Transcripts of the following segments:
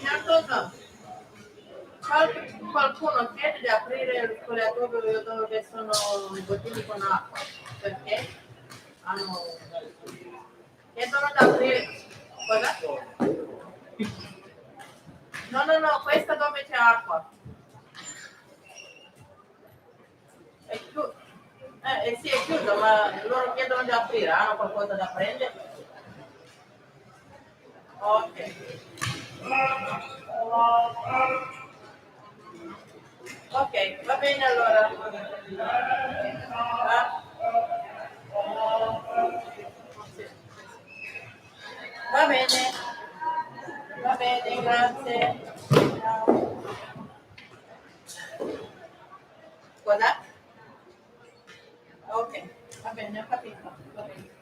Antonio, qualcuno chiede di aprire il spogliatoio dove sono i bottini con acqua, perché hanno... chiedono di aprire... Cosa? No, questa dove c'è acqua. È chiuso. Sì, è chiuso, ma loro chiedono di aprire, hanno qualcosa da prendere? Ok. Ok, va bene allora. Ah, sì. Va bene, grazie. Ciao. Cosa? Ok, va bene, ho capito. Va bene.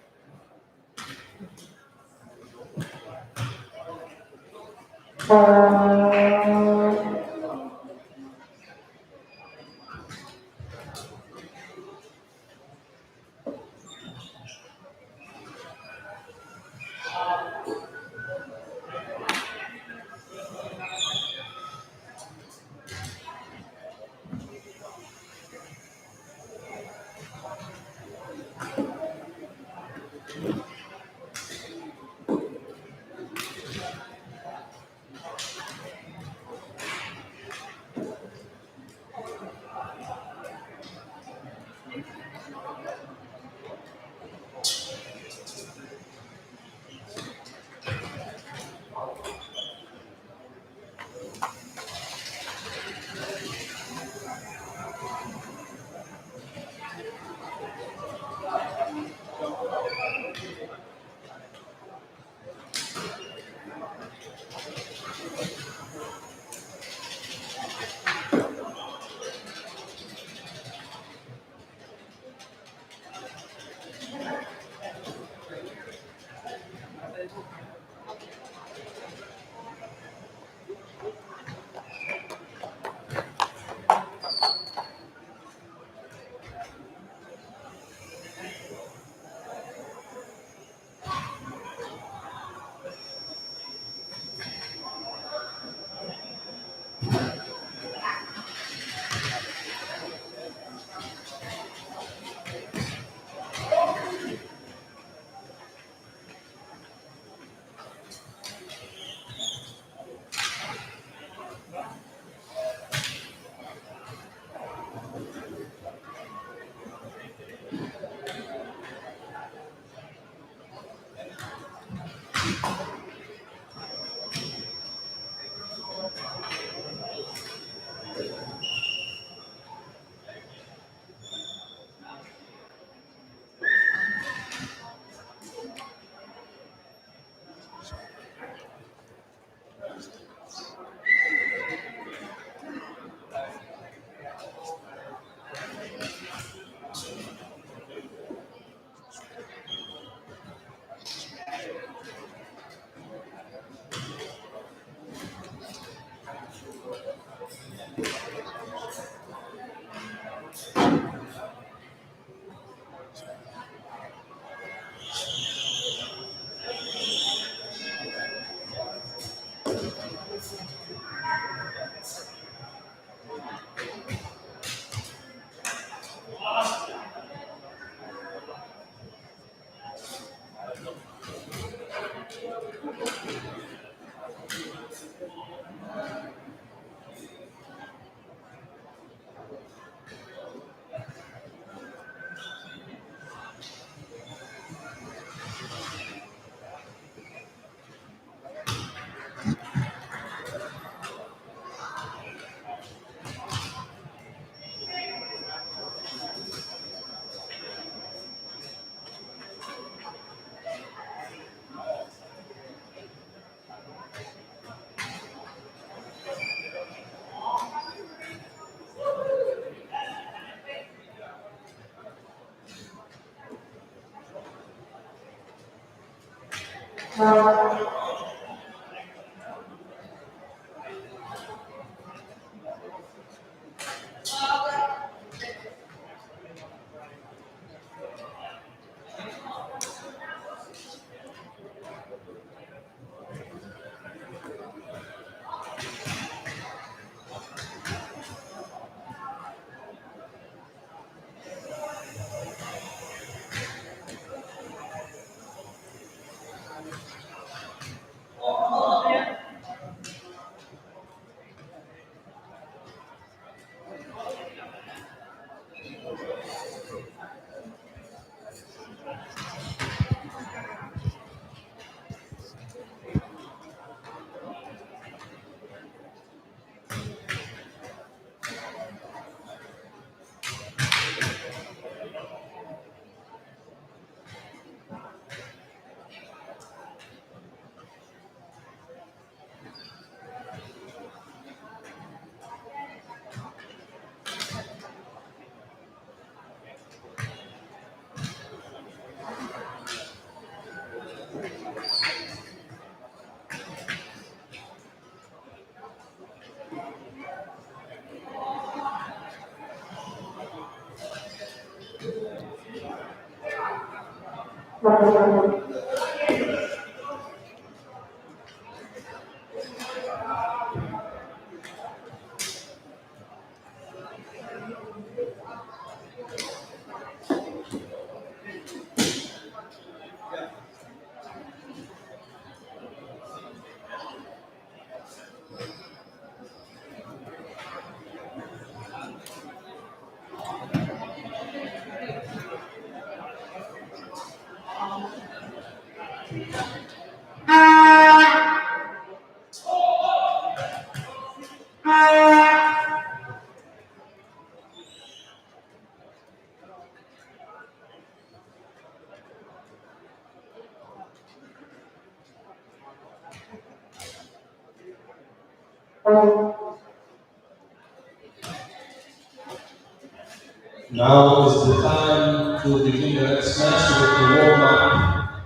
Now is the time to begin the next match with the warm-up.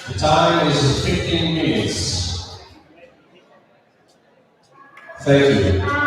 The time is 15 minutes. Thank you.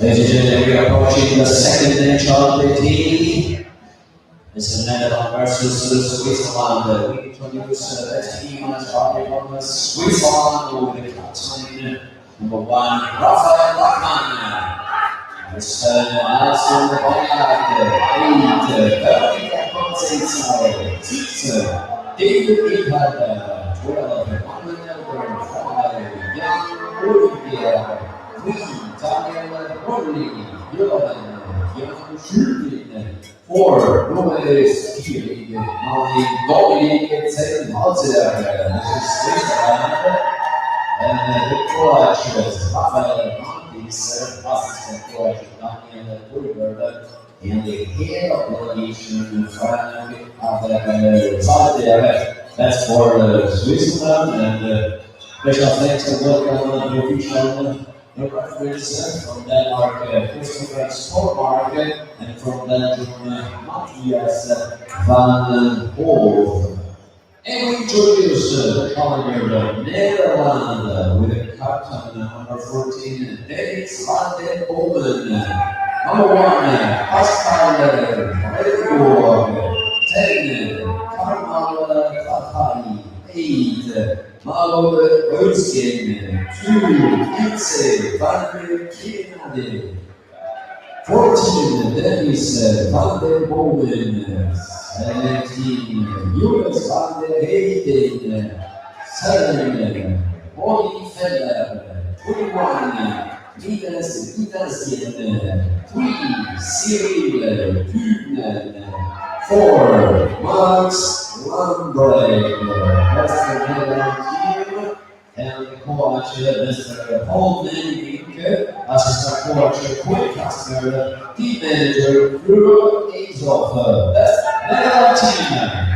Ladies and gentlemen, we are approaching the second match of the day. It's the Netherlands versus Switzerland. We introduce the team starting from Switzerland with the captain number 1, Rafael Bachmann. Mr. Nelson Boyard, 8, Vertical Compensation, 6, David Inhard, 12, Manuel 5, Jan Olivier, 3, Daniel Rodley, 11, Jan Schulten, 4, Robert Stiering, 9, Dominic Zellenhauser, this is Switzerland, and the coaches, Rafael Montes, assistant coach Daniel Pulver, and the head of delegation, Frank Adler. That's for Switzerland, and special thanks to welcome the official reference from Denmark, Christopher Stormark, and from Belgium, Matthias van Hoof. And we introduce the challenger, Netherlands, with the captain, number 14, Dennis van den Bomen. Number 1, Pascal Redebourg. 10, Karmal Fatali. 8, Malo Erskine. 2, Itze van der Kienade. 14, Dennis van den Bomen. 17, Jonas van der Heyden. 7, Bonnie Feller. 21, Italien, 3, Cyril, Kuhnen, 4, Max Lambrecht, beste Nederland team, en coach Mr. Paul Menninke, assistant coach Quinn Kastner, team manager Fru Ezoff, beste Nederland team.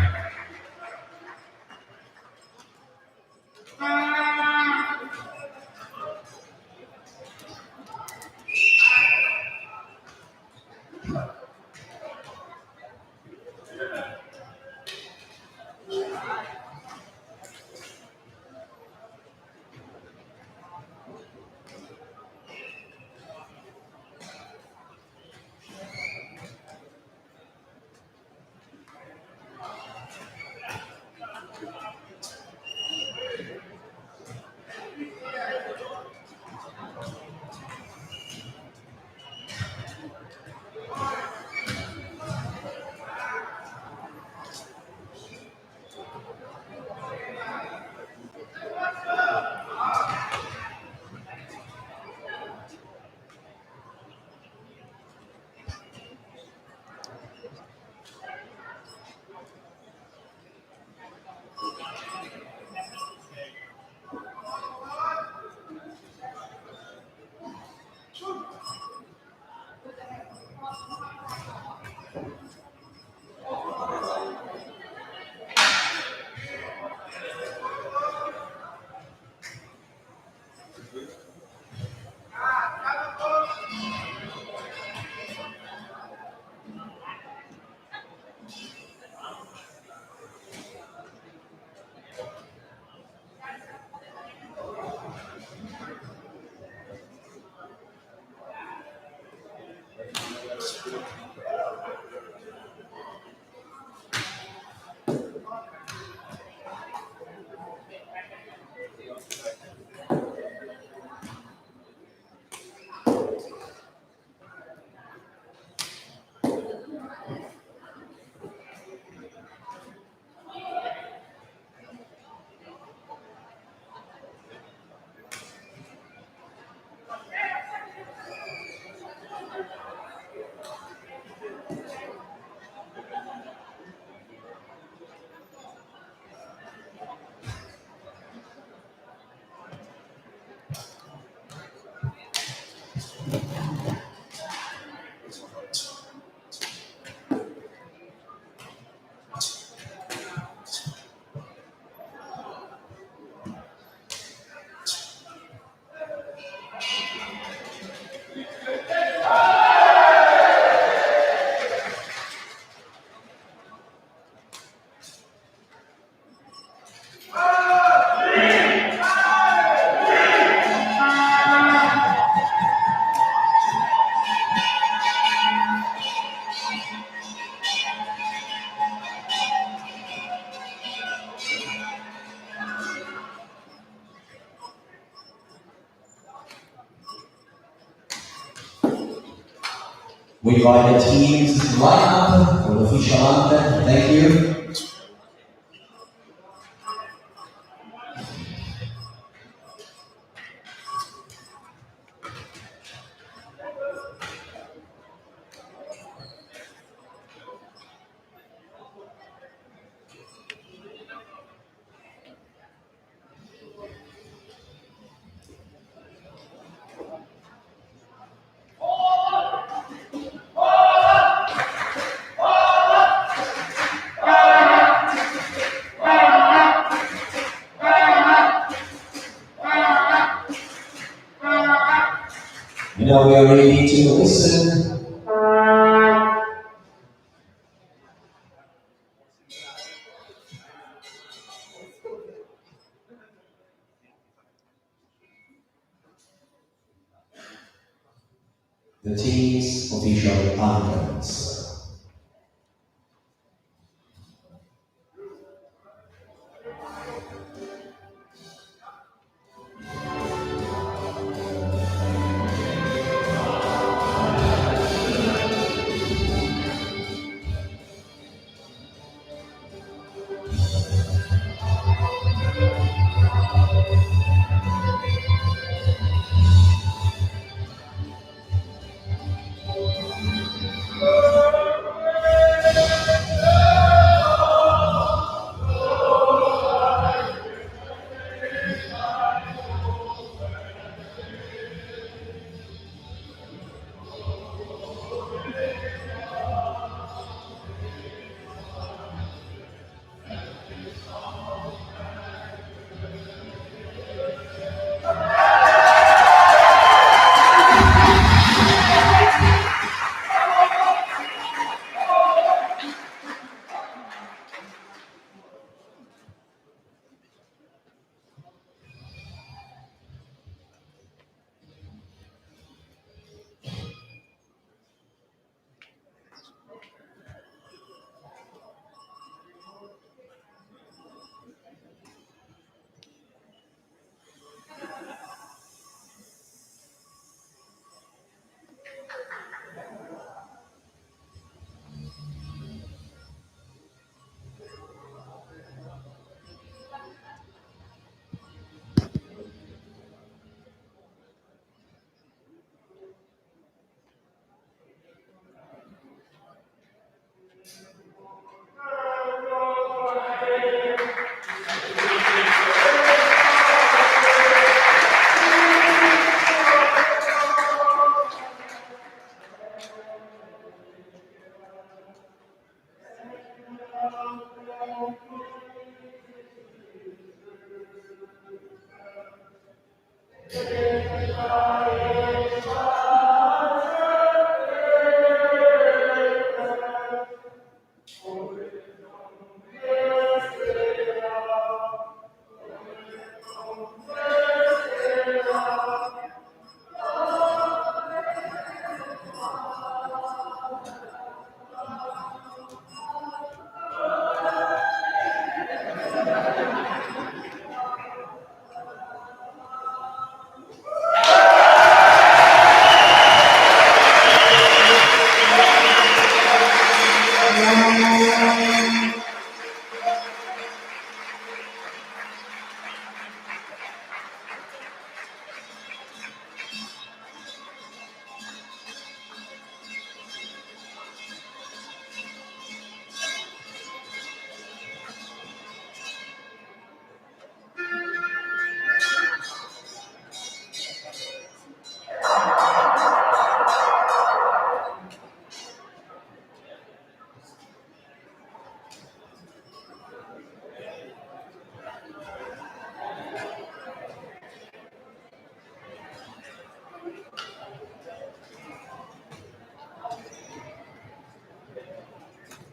We invite the teams to line up for the official anthem. Thank you. Now we are ready to listen. The team's official anthems.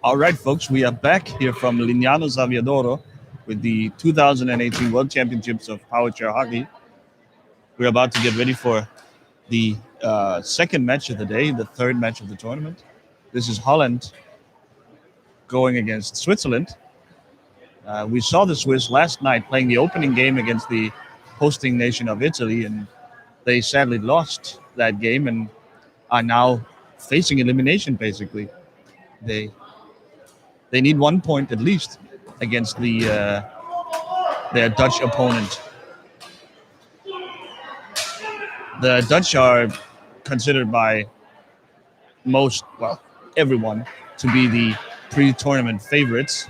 All right, folks, we are back here from Lignano Zaviadoro with the 2018 World Championships of Powerchair Hockey. We're about to get ready for the second match of the day, the third match of the tournament. This is Holland going against Switzerland. We saw the Swiss last night playing the opening game against the hosting nation of Italy, and they sadly lost that game and are now facing elimination, basically. They need 1 point at least against their Dutch opponent. The Dutch are considered by everyone to be the pre-tournament favorites.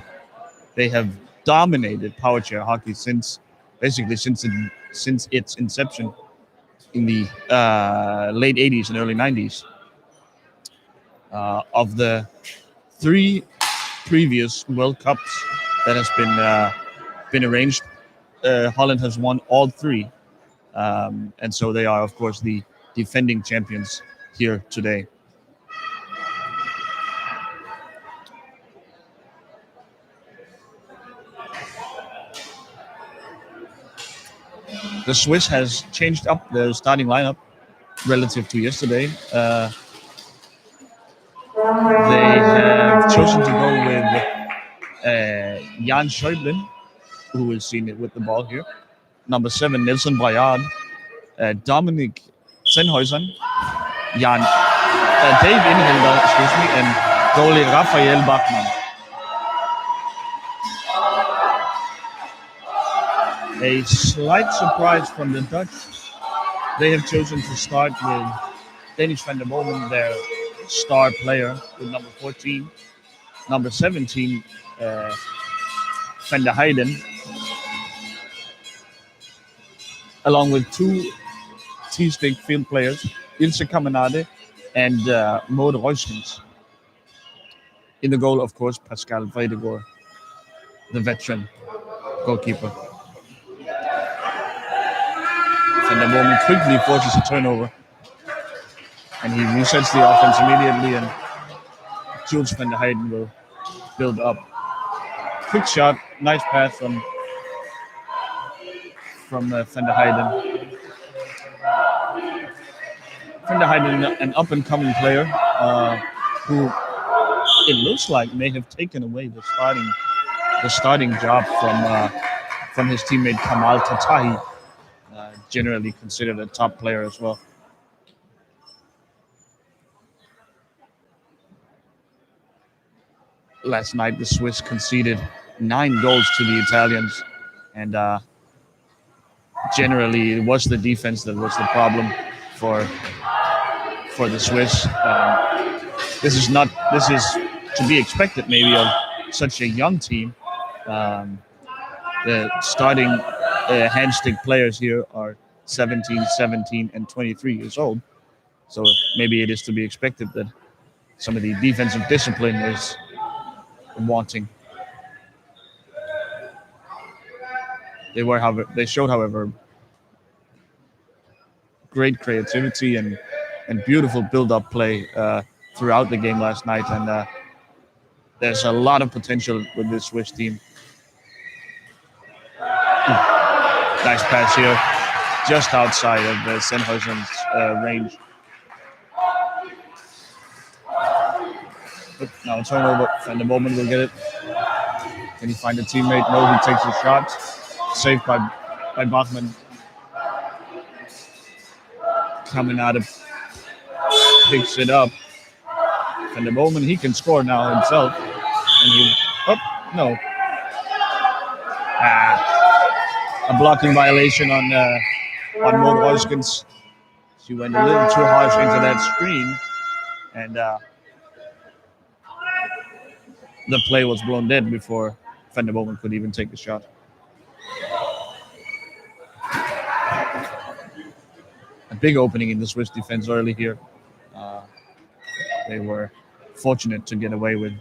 They have dominated Powerchair hockey since its inception in the late 80s and early 90s. Of the 3 previous World Cups that has been arranged, Holland has won all 3, and so they are, of course, the defending champions here today. The Swiss has changed up their starting lineup relative to yesterday. They have chosen to go with Jan Schäuble, who is seen with the ball here. Number 7, Nelson Braillard. Dominic Sennhäusern. Dave Inhilder, and goalie Raphael Bachmann. A slight surprise from the Dutch. They have chosen to start with Dennis van der Bomen, their star player, with number 14. Number 17, Van der Heijden, along with 2 T-stick field players, Ilse Kamanade and Maud Royskens. In the goal, of course, Pascal Vredegaard, the veteran goalkeeper. Van der Bomen quickly forces a turnover, and he resets the offense immediately, and Jules van der Heijden will build up. Quick shot, nice pass from Van der Heijden. Van der Heijden, an up-and-coming player who it looks like may have taken away the starting job from his teammate Kamal Tatahi, generally considered a top player as well. Last night, the Swiss conceded 9 goals to the Italians, and generally it was the defense that was the problem for the Swiss. This is to be expected maybe of such a young team. The starting handstick players here are 17, and 23 years old. So maybe it is to be expected that some of the defensive discipline is wanting. They showed, however, great creativity and beautiful build-up play throughout the game last night, and there's a lot of potential with this Swiss team. Nice pass here, just outside of the Sennhäusen's range. But now a turnover, and the moment will get it. Can he find a teammate? No, he takes a shot. Saved by Bachmann. Coming out of, picks it up. And the moment he can score now himself. And you, oh, no. A blocking violation on Maud Royskens. She went a little too harsh into that screen, and the play was blown dead before Van der Bowman could even take the shot. A big opening in the Swiss defense early here. They were fortunate to get away with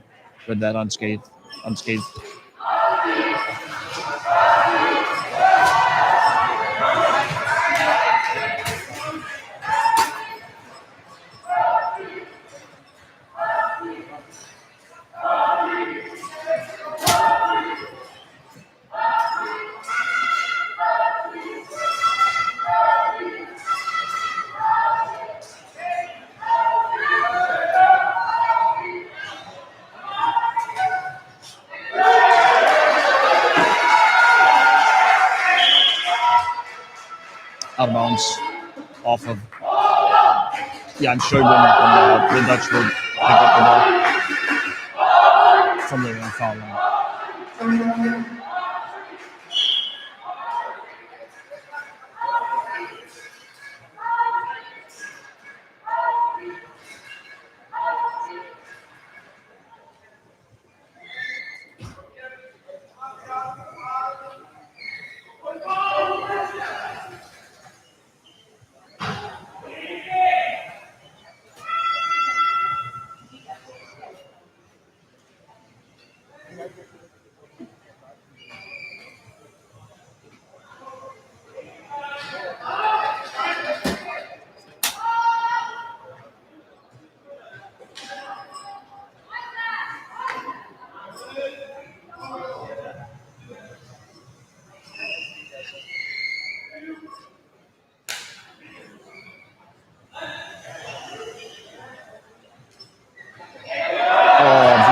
that unscathed. Out of bounds off of Jan Schöben, and the Dutch will pick up the ball from the foul line.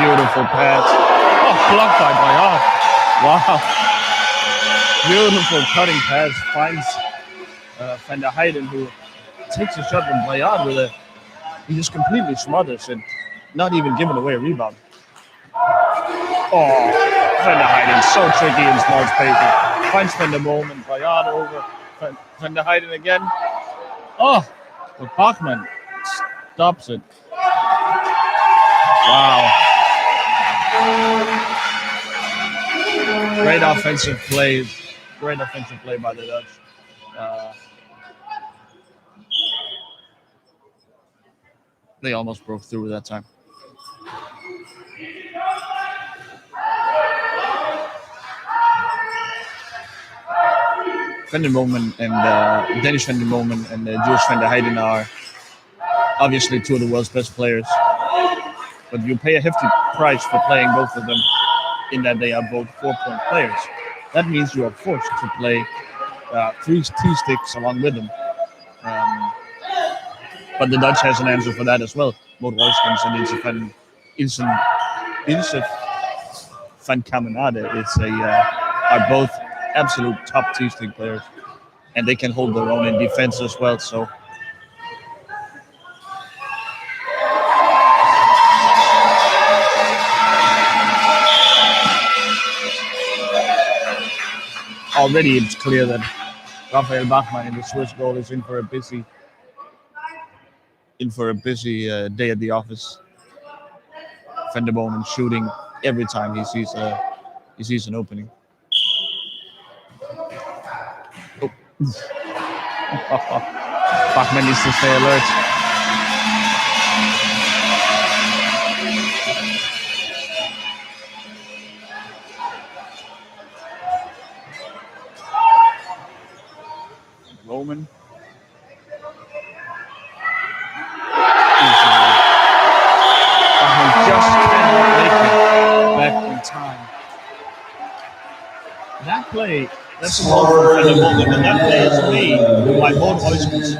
Beautiful pass. Oh, blocked by Bayard. Wow. Beautiful cutting pass. Finds Van der Heijden, who takes a shot from Bayard with he just completely smothers it, not even giving away a rebound. Oh, Van der Heijden, so tricky in small spaces. Finds Van der Bowman, Bayard over. Van der Heijden again. Oh, but Bachmann stops it. Wow. Great offensive play by the Dutch. They almost broke through that time. Van der Bowman and Dennis Van der Bowman and Jules Van der Heijden are obviously two of the world's best players. But you pay a hefty price for playing both of them in that they are both 4-point players. That means you are forced to play 3 T-sticks along with them. But the Dutch has an answer for that as well. Maud Royskens and Ilse van Kemenade are both absolute top T-stick players. And they can hold their own in defense as well. So already it's clear that Raphael Bachmann in the Swiss goal is in for a busy day at the office. Van der Bowman shooting every time he sees an opening. Oh. Bachmann needs to stay alert. Bowman. Bachmann just cannot make it back in time. That play, that's the ball from Van der Bowman, and that play is made by Maud Royskens.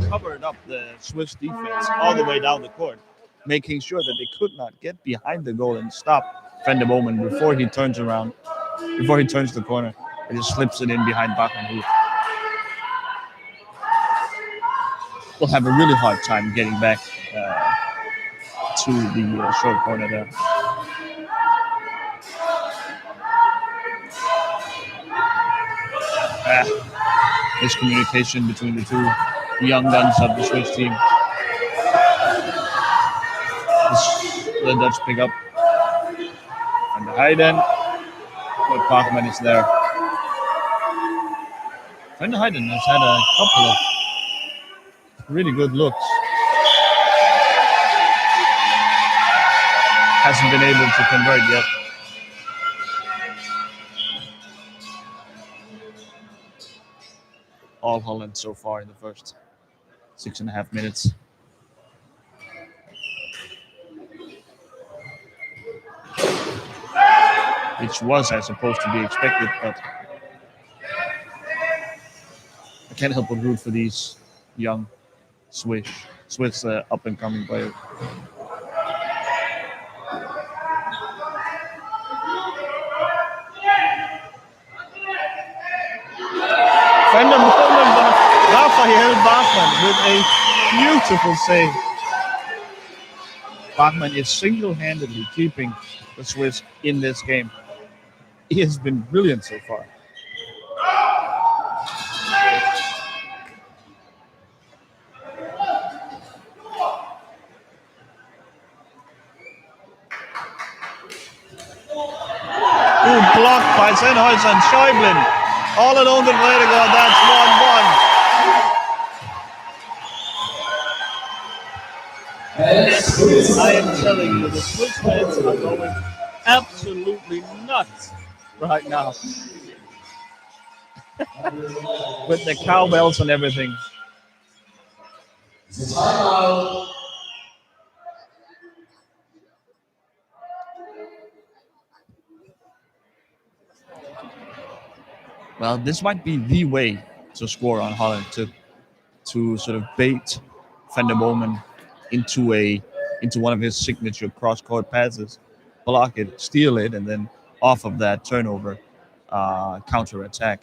Covered up the Swiss defense all the way down the court, making sure that they could not get behind the goal and stop Van der Bowman before he turns around, before he turns the corner. He just slips it in behind Bachmann, who will have a really hard time getting back to the short corner there. Miscommunication between the two young guns of the Swiss team. The Dutch pick up. And the Heiden. But Bachmann is there. Van der Heijden has had a couple of really good looks. Hasn't been able to convert yet. All Holland so far in the first 6.5 minutes. Which was, I suppose, to be expected, but I can't help but root for these young Swiss up-and-coming players. Raphael Bachmann with a beautiful save. Bachmann is single-handedly keeping the Swiss in this game. He has been brilliant so far. Blocked by Sennheiser and Schäuble. All alone the way to go. That's 1-1. I am telling you, the Swiss fans are going absolutely nuts right now. With the cowbells and everything. Well, this might be the way to score on Holland, to sort of bait Van der Boomen into one of his signature cross-court passes, block it, steal it, and then off of that turnover, counter-attack.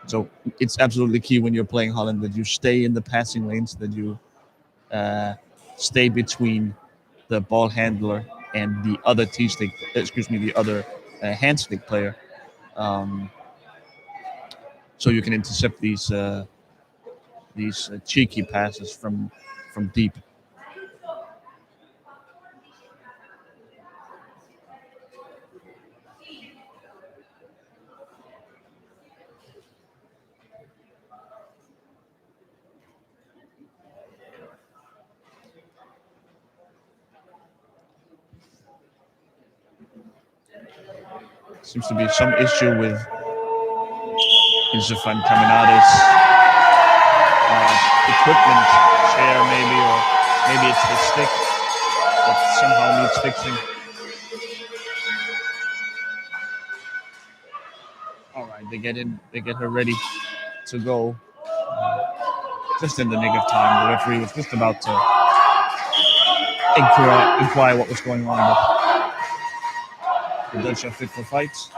So it's absolutely key when you're playing Holland that you stay in the passing lanes, that you stay between the ball handler and the other the other hand stick player, so you can intercept these cheeky passes from deep. Seems to be some issue with Isofan Caminada's equipment chair, maybe, or maybe it's the stick that somehow needs fixing. All right, they get her ready to go. Just in the nick of time, the referee was just about to inquire what was going on, but the Dutch are fit for fights.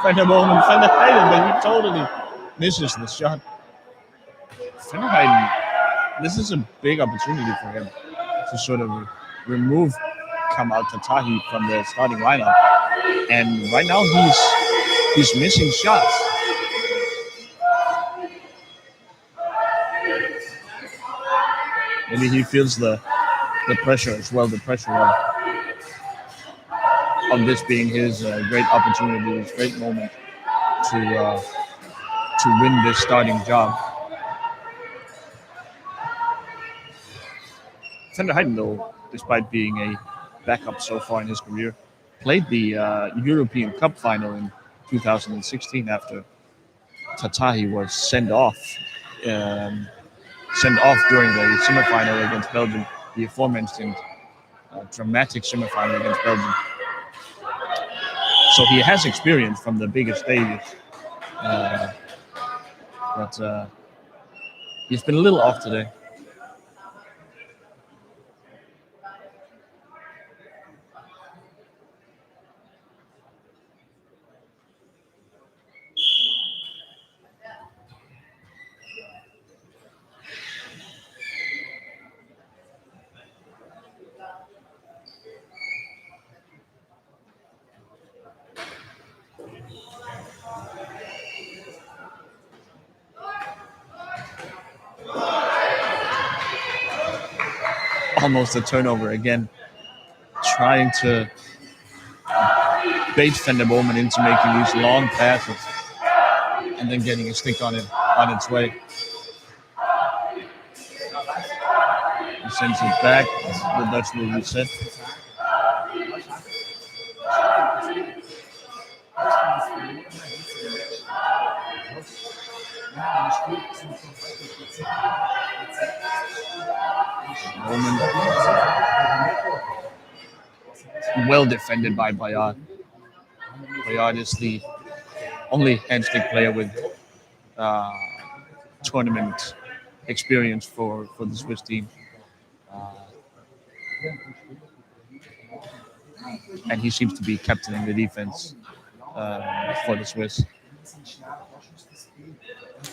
Van der Heijden, but he totally misses the shot. Van der Heijden, this is a big opportunity for him to sort of remove Kamal Tatahi from the starting lineup. And right now he's missing shots. Maybe he feels the pressure as well, the pressure of this being his great opportunity, his great moment to win this starting job. Van der Heijden, though, despite being a backup so far in his career, played the European Cup final in 2016 after Tatahi was sent off during the semifinal against Belgium the aforementioned dramatic semifinal against Belgium. So he has experience from the bigger stages, but he's been a little off today. Almost a turnover again, trying to bait Van der Bomen into making these long passes and then getting a stick on its way. He sends it back. The Dutch will reset. Bomen. Well defended by Bayard. Bayard is the only handstick player with tournament experience for the Swiss team. And he seems to be captaining the defense for the Swiss.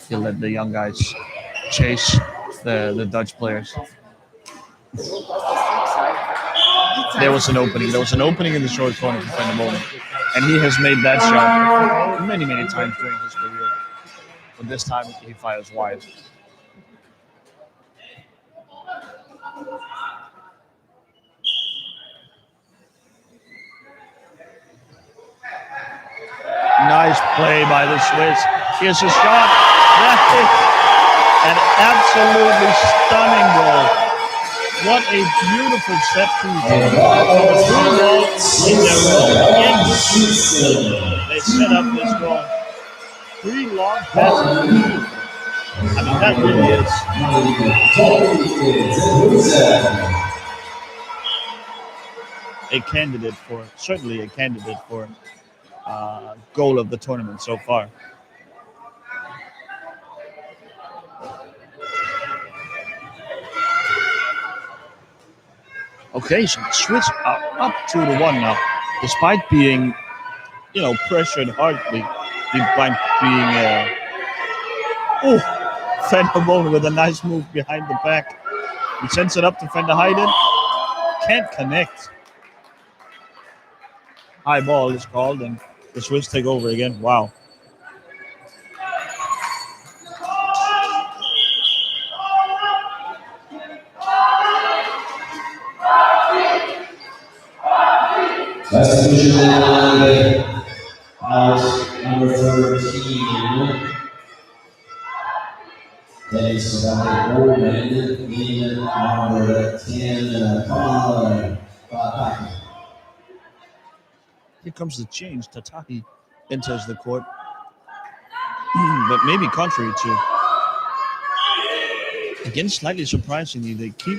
He'll let the young guys chase the Dutch players. There was an opening. There was an opening in the short corner for Van der Bomen. And he has made that shot many, many times during his career. But this time he fires wide. Nice play by the Swiss. Here's a shot. That is an absolutely stunning goal. What a beautiful set piece. In their own end. They set up this goal. 3 long passes. I mean, that really is certainly a candidate for goal of the tournament so far. Okay, so the Swiss are up 2-1 now, despite being, pressured hardly. Despite being, Van der Bomen with a nice move behind the back. He sends it up to Van der Heyden. Can't connect. High ball is called, and the Swiss take over again. Wow. Substitution out number 13. That is Van der Bomen in number 10. Tataki. Here comes the change. Tataki enters the court. But maybe contrary to, again, slightly surprisingly, they keep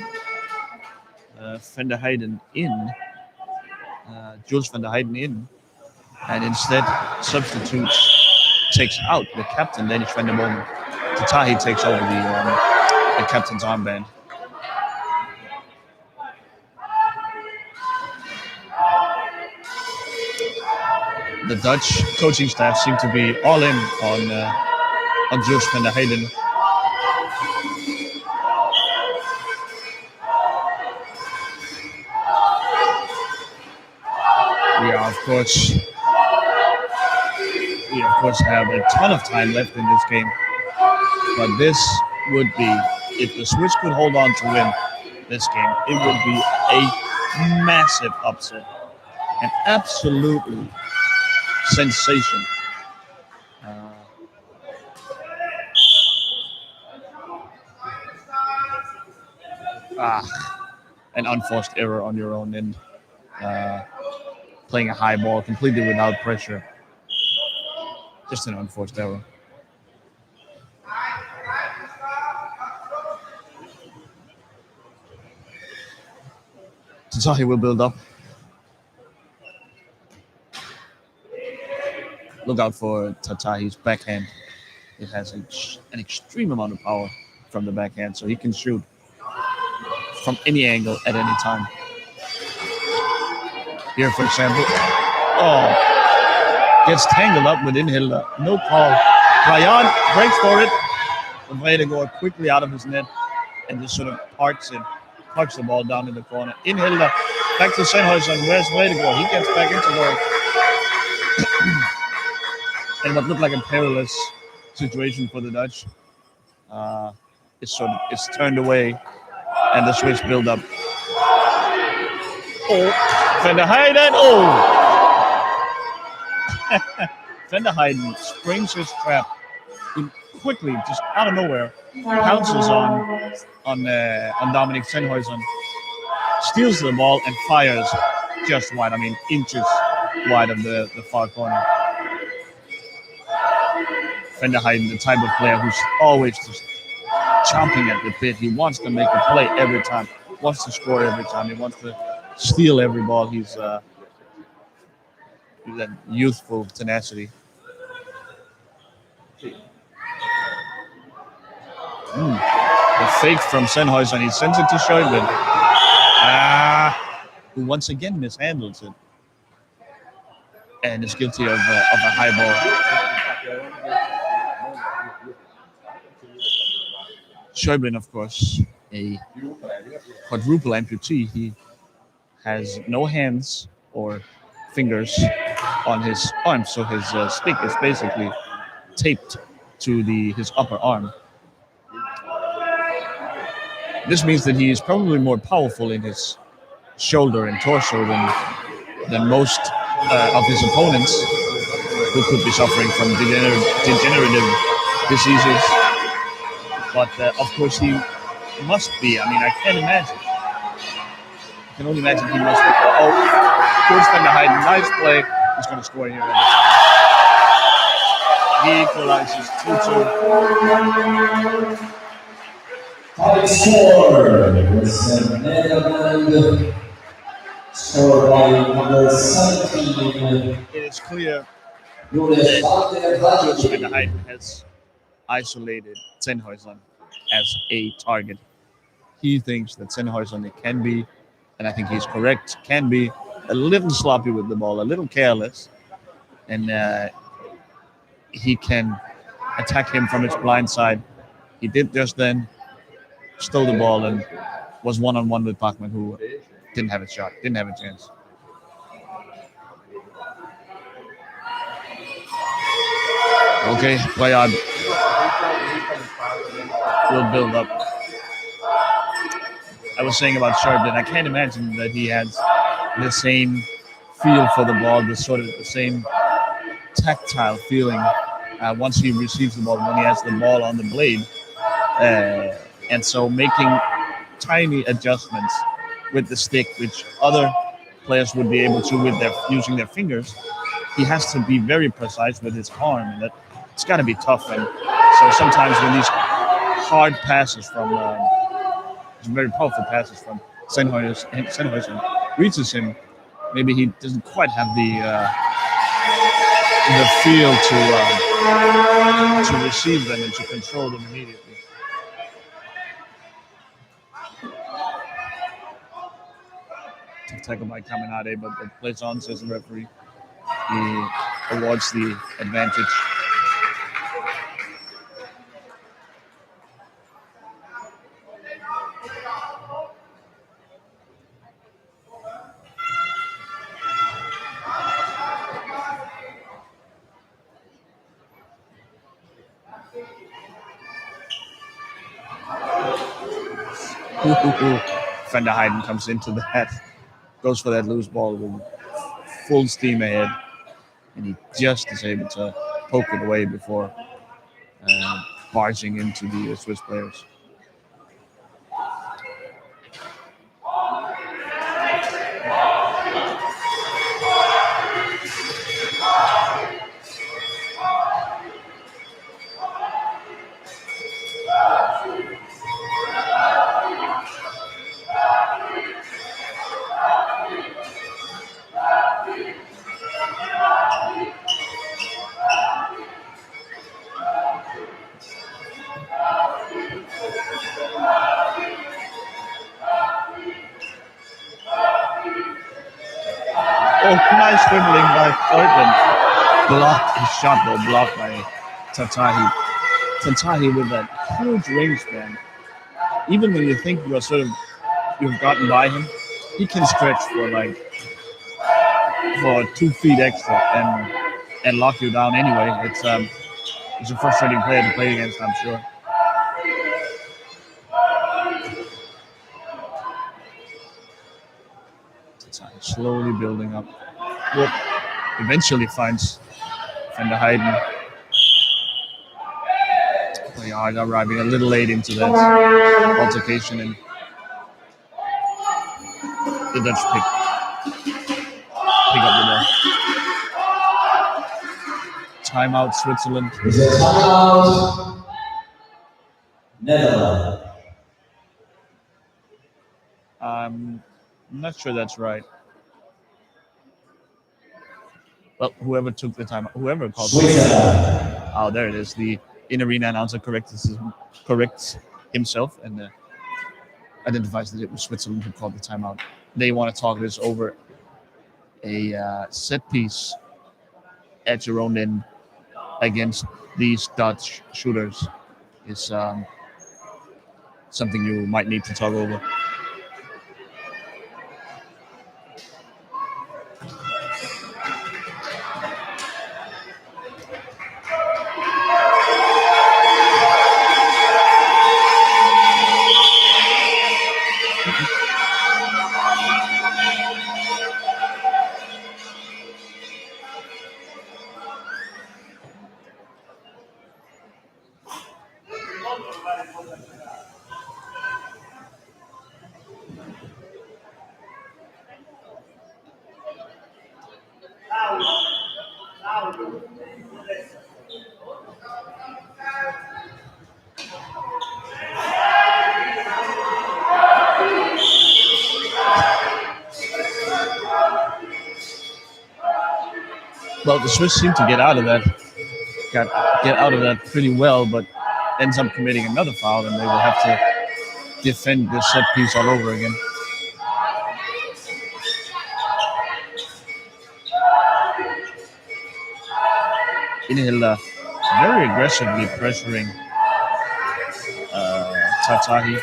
Van der Heyden in, Jules Van der Heyden in, and instead takes out the captain, Danish Van der Bomen. Tataki takes over the captain's armband. The Dutch coaching staff seem to be all in on Jules Van der Heyden. We of course have a ton of time left in this game, but this would be, if the Swiss could hold on to win this game, it would be a massive upset, an absolutely sensation. An unforced error on your own end. Playing a high ball completely without pressure. Just an unforced error. Tazahi will build up. Look out for Tatahi's backhand. It has an extreme amount of power from the backhand, so he can shoot from any angle at any time. Here, for example, gets tangled up with Inhilda. No call. Ryan breaks for it. The Brede go quickly out of his net and just sort of parks the ball down in the corner. Inhilda back to Sennhuysen. Where's Brede go? He gets back into goal. And what looked like a perilous situation for the Dutch is turned away, and the Swiss build up. Van der Heijden. Van der Heijden springs his trap quickly, just out of nowhere, pounces on Dominic Sennhuysen, steals the ball and fires just wide. I mean, inches wide of the far corner. Van der Heijden, the type of player who's always just chomping at the bit. He wants to make a play every time. Wants to score every time. He wants to steal every ball. He's that youthful tenacity. The fake from Sennhuysen. He sends it to Schäuble. Who once again mishandles it. And is guilty of a high ball. Schäuble, of course, a quadruple amputee. He has no hands or fingers on his arm, so his stick is basically taped to his upper arm. This means that he is probably more powerful in his shoulder and torso than most of his opponents, who could be suffering from degenerative diseases. But of course he must be. I mean, I can't imagine. I can only imagine he must be. Koos van der Heijden, nice play. He's going to score here every time. He equalizes 2-2. Top score was Netherlands, scored by number 17. It is clear Joris Koos van der Heijden has isolated Sennhuysen as a target. He thinks that Sennhuysen can be, and I think he's correct, can be a little sloppy with the ball, a little careless, and he can attack him from his blind side. He did just then, stole the ball, and was one-on-one with Bachmann, who didn't have a shot, didn't have a chance. Okay, Bayard will build up. I was saying about Sharp that I can't imagine that he has the same feel for the ball, the same tactile feeling once he receives the ball when he has the ball on the blade. And so making tiny adjustments with the stick, which other players would be able to with using their fingers, he has to be very precise with his arm, and it's got to be tough. And so sometimes when these hard passes from very powerful passes from Sennhuysen reaches him, maybe he doesn't quite have the feel to receive them and to control them immediately. Tackle by Caminade, but it plays on, says the referee. He awards the advantage. Van der Heijden comes into that, goes for that loose ball with full steam ahead, and he just is able to poke it away before barging into the Swiss players. Oh, nice dribbling by Portland. Blocked his shot though, blocked by Tatahi. Tatahi with that huge wingspan. Even when you think you've gotten by him, he can stretch for 2 feet extra and lock you down anyway. It's a frustrating player to play against, I'm sure. Tatahi slowly building up. Whoop. Eventually finds Van der Heijden. They are arriving a little late into that altercation, and the Dutch pick up the ball. Timeout, Switzerland. Is it timeout? Netherlands. I'm not sure that's right. Well, whoever took the time, whoever called Switzerland. Oh, there it is. The in-arena announcer corrects himself and identifies that it was Switzerland who called the timeout. They want to talk this over a set piece at your own end against these Dutch shooters is something you might need to talk over. Well, the Swiss seem to get out of that pretty well, but ends up committing another foul, and they will have to defend this set piece all over again. Inhilda very aggressively pressuring Tatahi.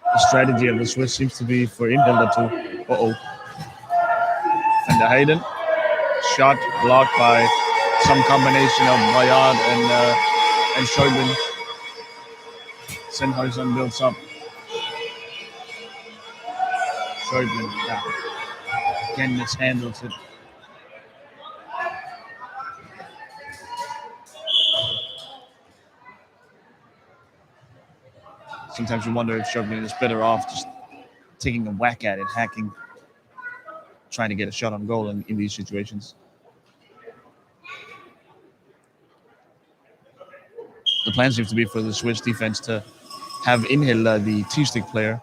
The strategy of the Swiss seems to be for Inhilda to Van der Heijden. Shot blocked by some combination of Bayard and Schäuble. Sennhausen builds up. Schäuble, again mishandles it. Sometimes you wonder if Schäuble is better off just taking a whack at it, hacking, trying to get a shot on goal in these situations. The plan seems to be for the Swiss defense to have Inhilda, the T-stick player,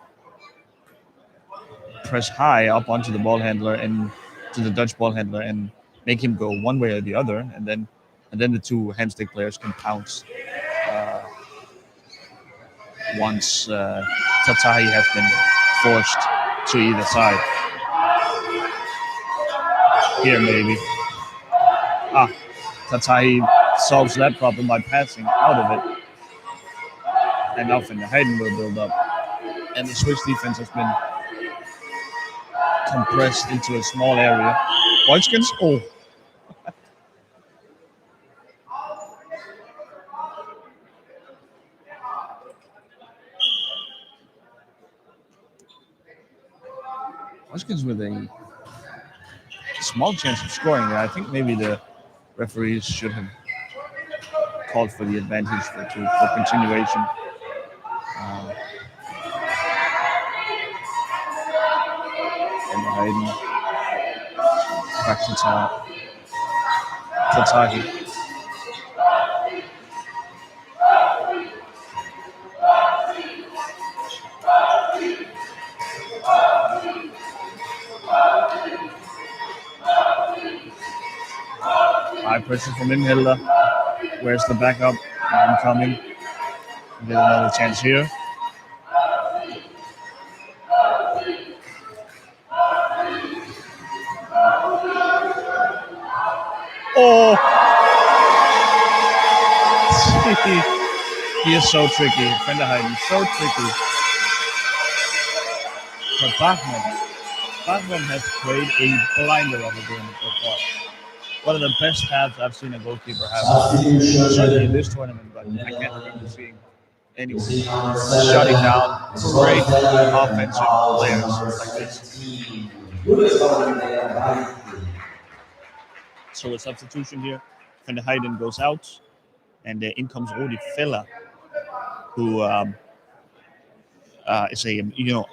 press high up onto the ball handler and to the Dutch ball handler and make him go one way or the other, and then the two handstick players can pounce once Tatahi has been forced to either side. Here maybe. Tatahi solves that problem by passing out of it. And now Van der Heijden will build up. And the Swiss defense has been compressed into a small area. Wojtkins, Wojtkins with a small chance of scoring there. I think maybe the referees should have called for the advantage for continuation. And Heiden back to Tatahi. High pressure from Inhilda. Where's the backup? I'm coming. Get another chance here. Oh! He is so tricky. Van der Heijden, so tricky. But Bachmann has played a blinder of a game so far. One of the best halves I've seen a goalkeeper have. Certainly in this tournament, but I can't remember seeing anyone shutting down great offensive players like this. So a substitution here. Van der Heijden goes out, and in comes Rudi Vella, who is a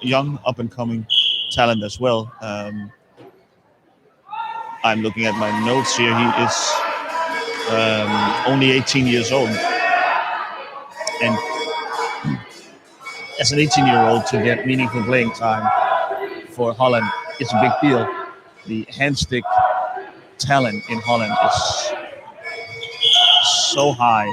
young up and coming talent as well. I'm looking at my notes here. He is only 18 years old, and as an 18-year-old to get meaningful playing time for Holland is a big deal. The handstick talent in Holland is so high.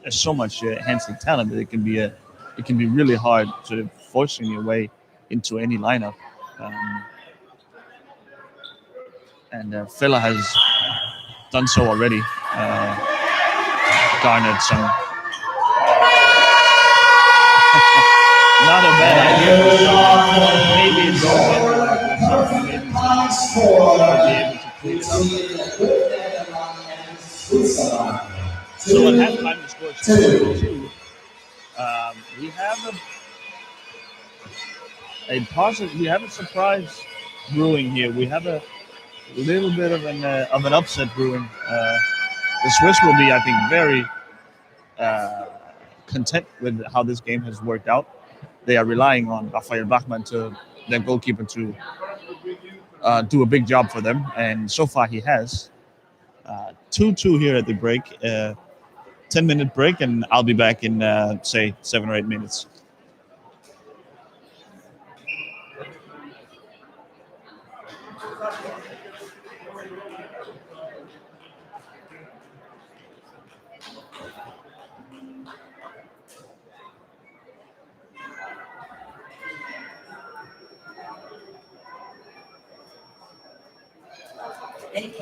There's so much handstick talent that it can be really hard sort of forcing your way into any lineup. And Villa has done so already. Garnered some. Not a bad idea. Maybe it's so at halftime the score is 2-2. We have a surprise brewing here. We have a little bit of an upset brewing. The Swiss will be, I think, very content with how this game has worked out. They are relying on Raphael Bachmann, their goalkeeper, to do a big job for them, and so far he has. 2-2 here at the break. 10-minute break, and I'll be back in, say, 7 or 8 minutes.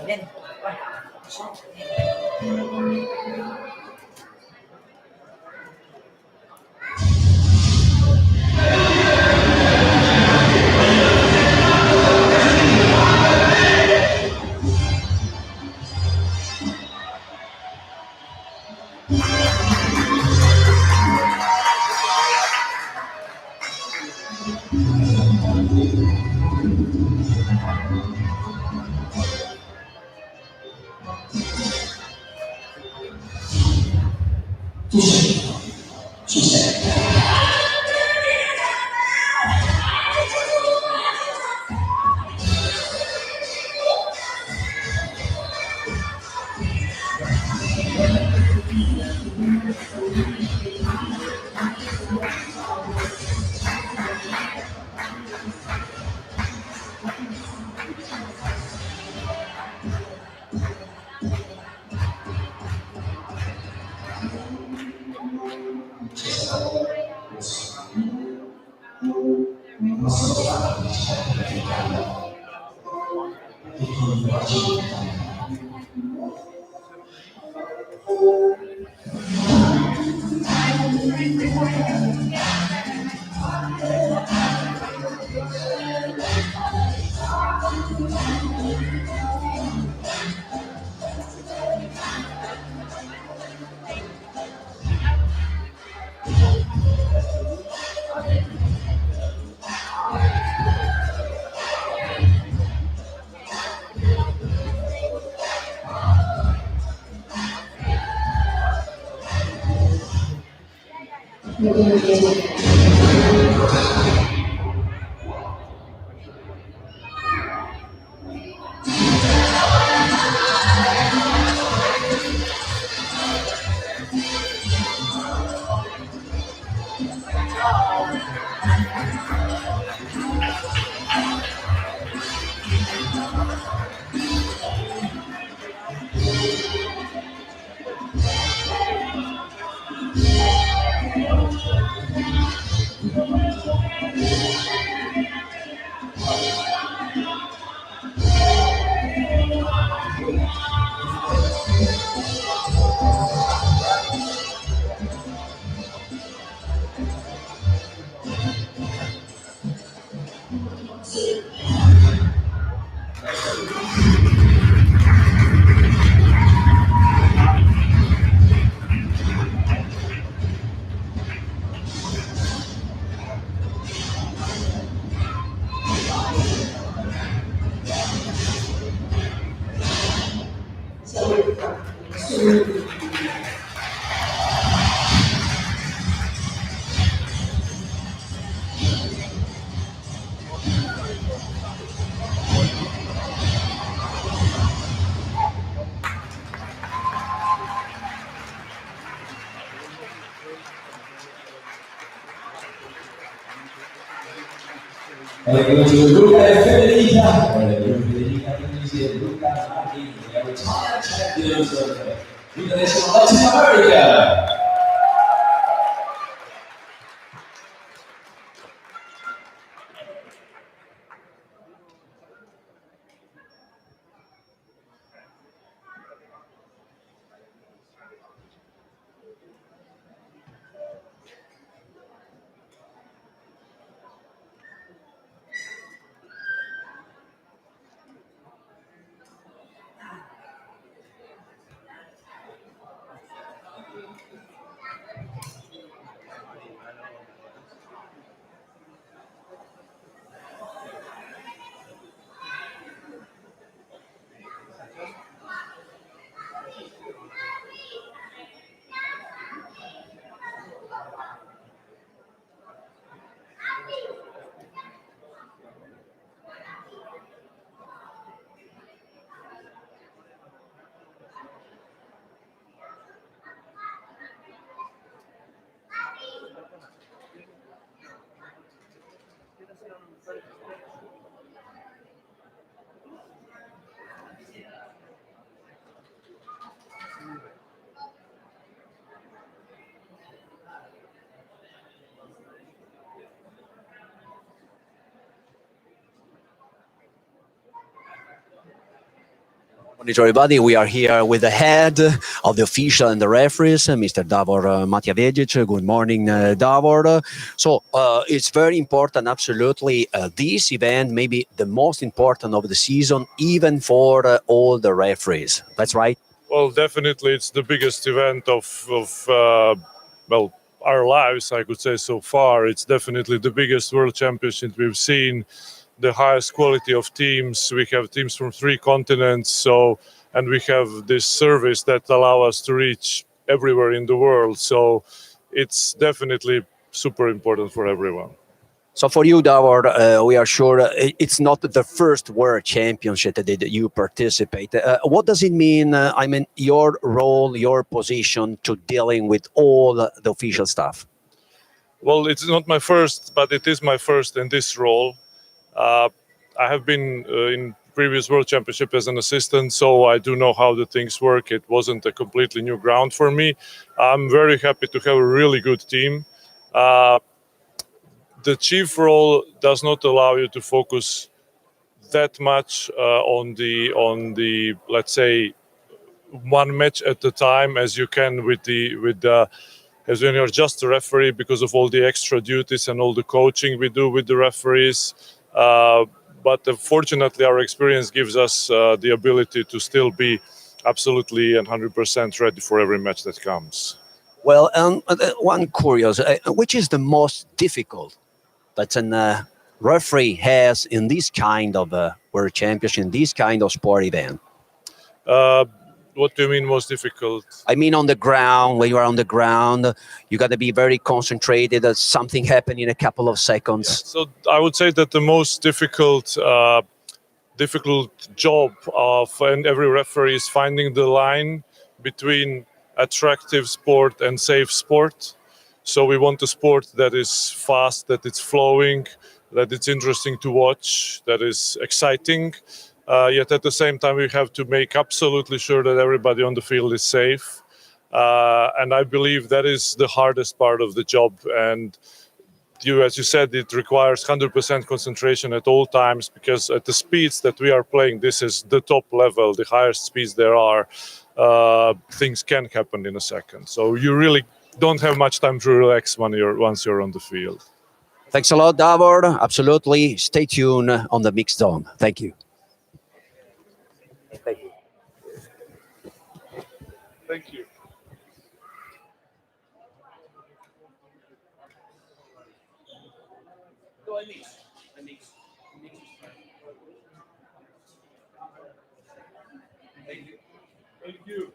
Ven. Going to Luca and Federica Tunisia, Luca and Martin, they are retired champions of International Latin America. Morning to everybody. We are here with the head of the official and the referees, Mr. Davor Matjavegic. Good morning, Davor. So it's very important, absolutely. This event may be the most important of the season, even for all the referees. That's right? Well, definitely, it's the biggest event of well, our lives, I could say so far. It's definitely the biggest world championship we've seen. The highest quality of teams. We have teams from 3 continents, and we have this service that allow us to reach everywhere in the world. So it's definitely super important for everyone. So for you, Davor, we are sure it's not the first World Championship that you participate. What does it mean? I mean, your role, your position to dealing with all the official staff? Well, it's not my first, but it is my first in this role. I have been in previous World Championship as an assistant, so I do know how the things work. It wasn't a completely new ground for me. I'm very happy to have a really good team. The chief role does not allow you to focus that much on the let's say one match at a time as you can with the as when you're just a referee, because of all the extra duties and all the coaching we do with the referees. But fortunately, our experience gives us the ability to still be absolutely 100% ready for every match that comes. Well, one curious, which is the most difficult that a referee has in this kind of World Championship, in this kind of sport event? What do you mean most difficult? I mean, on the ground, when you are on the ground, you got to be very concentrated. Something happened in a couple of seconds. Yeah, so I would say that the most difficult job of every referee is finding the line between attractive sport and safe sport. So we want a sport that is fast, that it's flowing, that it's interesting to watch, that is exciting. Yet at the same time, we have to make absolutely sure that everybody on the field is safe. And I believe that is the hardest part of the job. And as you said, it requires 100% concentration at all times, because at the speeds that we are playing, this is the top level, the highest speeds there are. Things can happen in a second. So you really don't have much time to relax once you're on the field. Thanks a lot, Davor. Absolutely. Stay tuned on the mixed zone. Thank you. Thank you. Thank you. Thank you.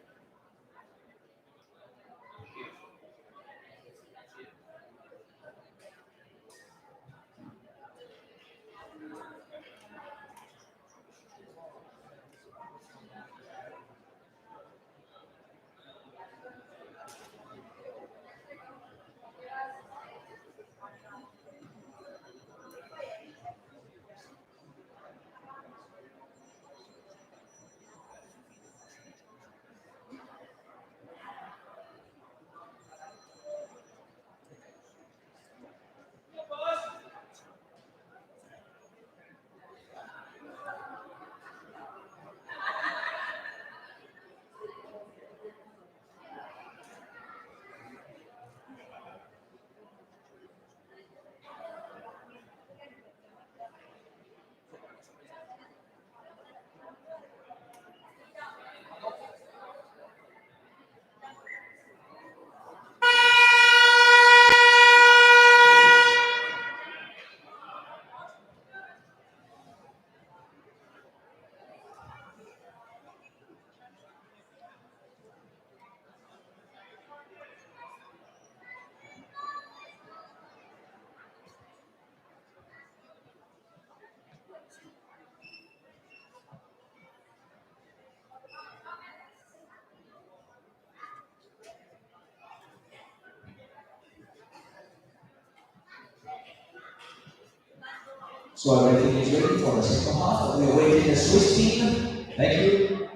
So everything is ready for the second half. We're waiting the Swiss team. Thank you.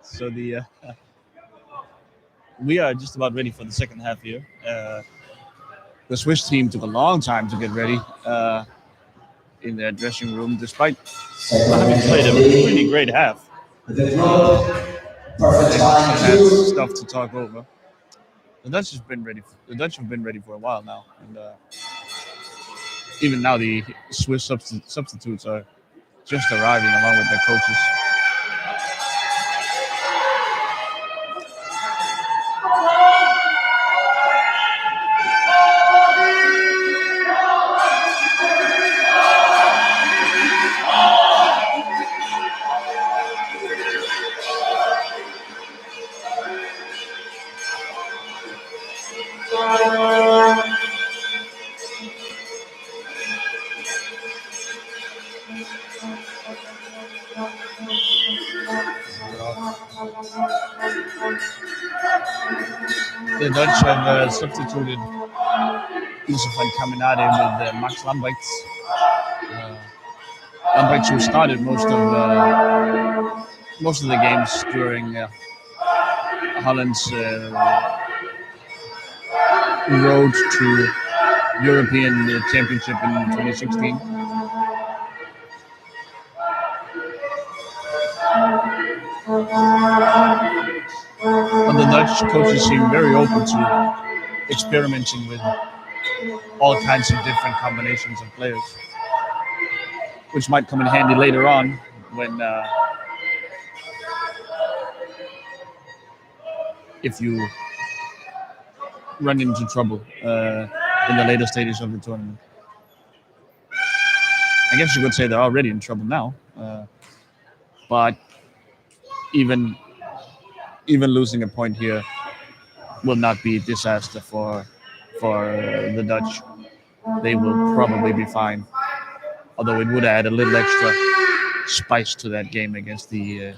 So we are just about ready for the second half here. The Swiss team took a long time to get ready in their dressing room, despite having played a pretty great half. The club, perfect They time had to. stuff to talk over. The Dutch have been ready. The Dutch have been ready for a while now, and even now the Swiss substitutes are just arriving along with their coaches. The Dutch have substituted Yusuf and Kaminade with Max Lamberts. Lamberts, who started most of the games during Holland's road to European Championship in 2016. But the Dutch coaches seem very open to experimenting with all kinds of different combinations of players, which might come in handy later on when if you run into trouble in the later stages of the tournament. I guess you could say they're already in trouble now, but even losing a point here will not be a disaster for the Dutch. They will probably be fine, although it would add a little extra spice to that game against the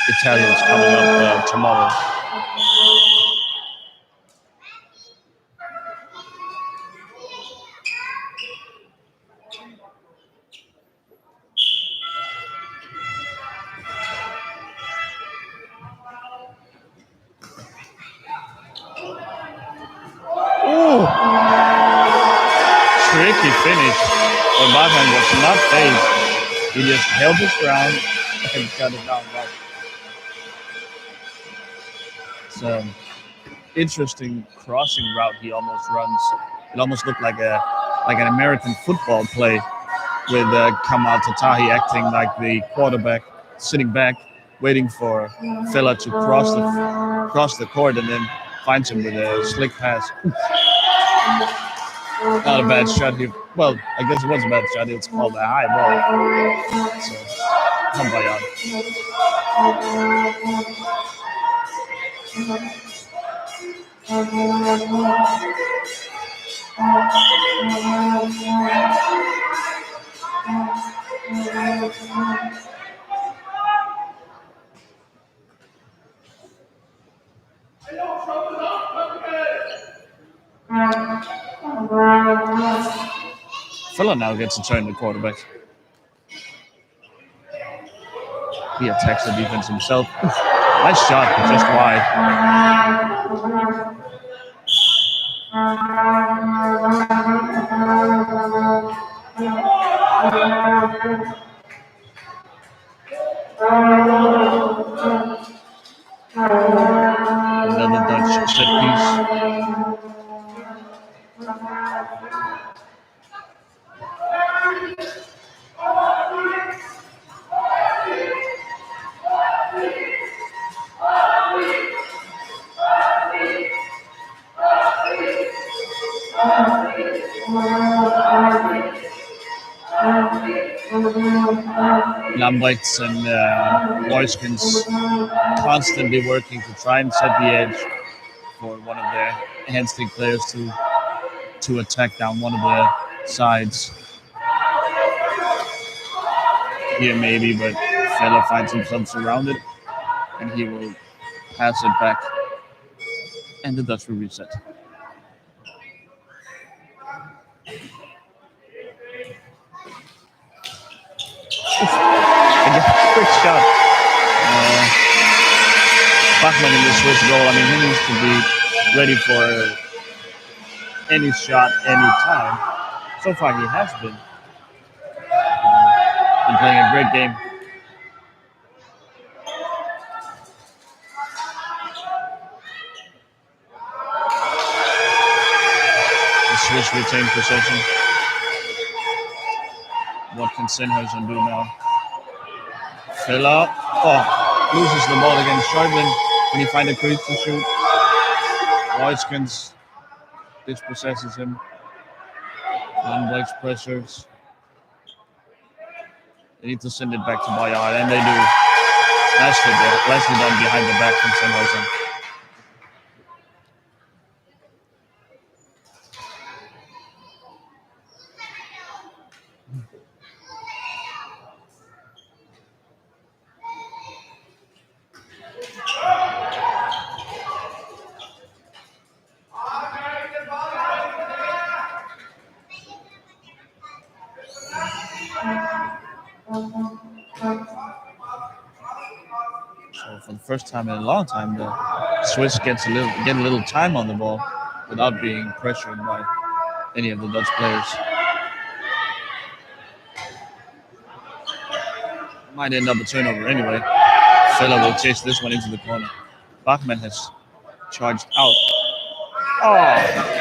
Italians coming up tomorrow. Ooh. Tricky finish, but Batman was not phased. He just held his ground and got it down right. It's an interesting crossing route he almost runs. It almost looked like an American football play with Kamal Tatahi acting like the quarterback, sitting back, waiting for Fella to cross the court, and then finds him with a slick pass. Not a bad shot here. Well, I guess it was a bad shot. It's called a high ball. So, Hambayan. Fella now gets to turn the quarterback. He attacks the defense himself. Nice shot, but just wide. Another Dutch set piece. Lamberts and Boyskins constantly working to try and set the edge for one of their handstick players to attack down one of the sides. Here maybe, but Fella finds himself surrounded and he will pass it back and the Dutch will reset. quick shot. Bachmann in the Swiss goal. I mean, he needs to be ready for any shot, any time. So far, he has been. Been playing a great game. The Swiss retain possession. What can Sennhausen do now? Filler. Oh, loses the ball against Schäuble. Can he find a crease to shoot? Royskens dispossesses him. Lundberg's pressures. They need to send it back to Bayard, and they do. Nicely done behind the back from Sennhausen. So for the first time in a long time, the Swiss get a little time on the ball without being pressured by any of the Dutch players. Might end up a turnover anyway. Feller will chase this one into the corner. Bachmann has charged out. Oh!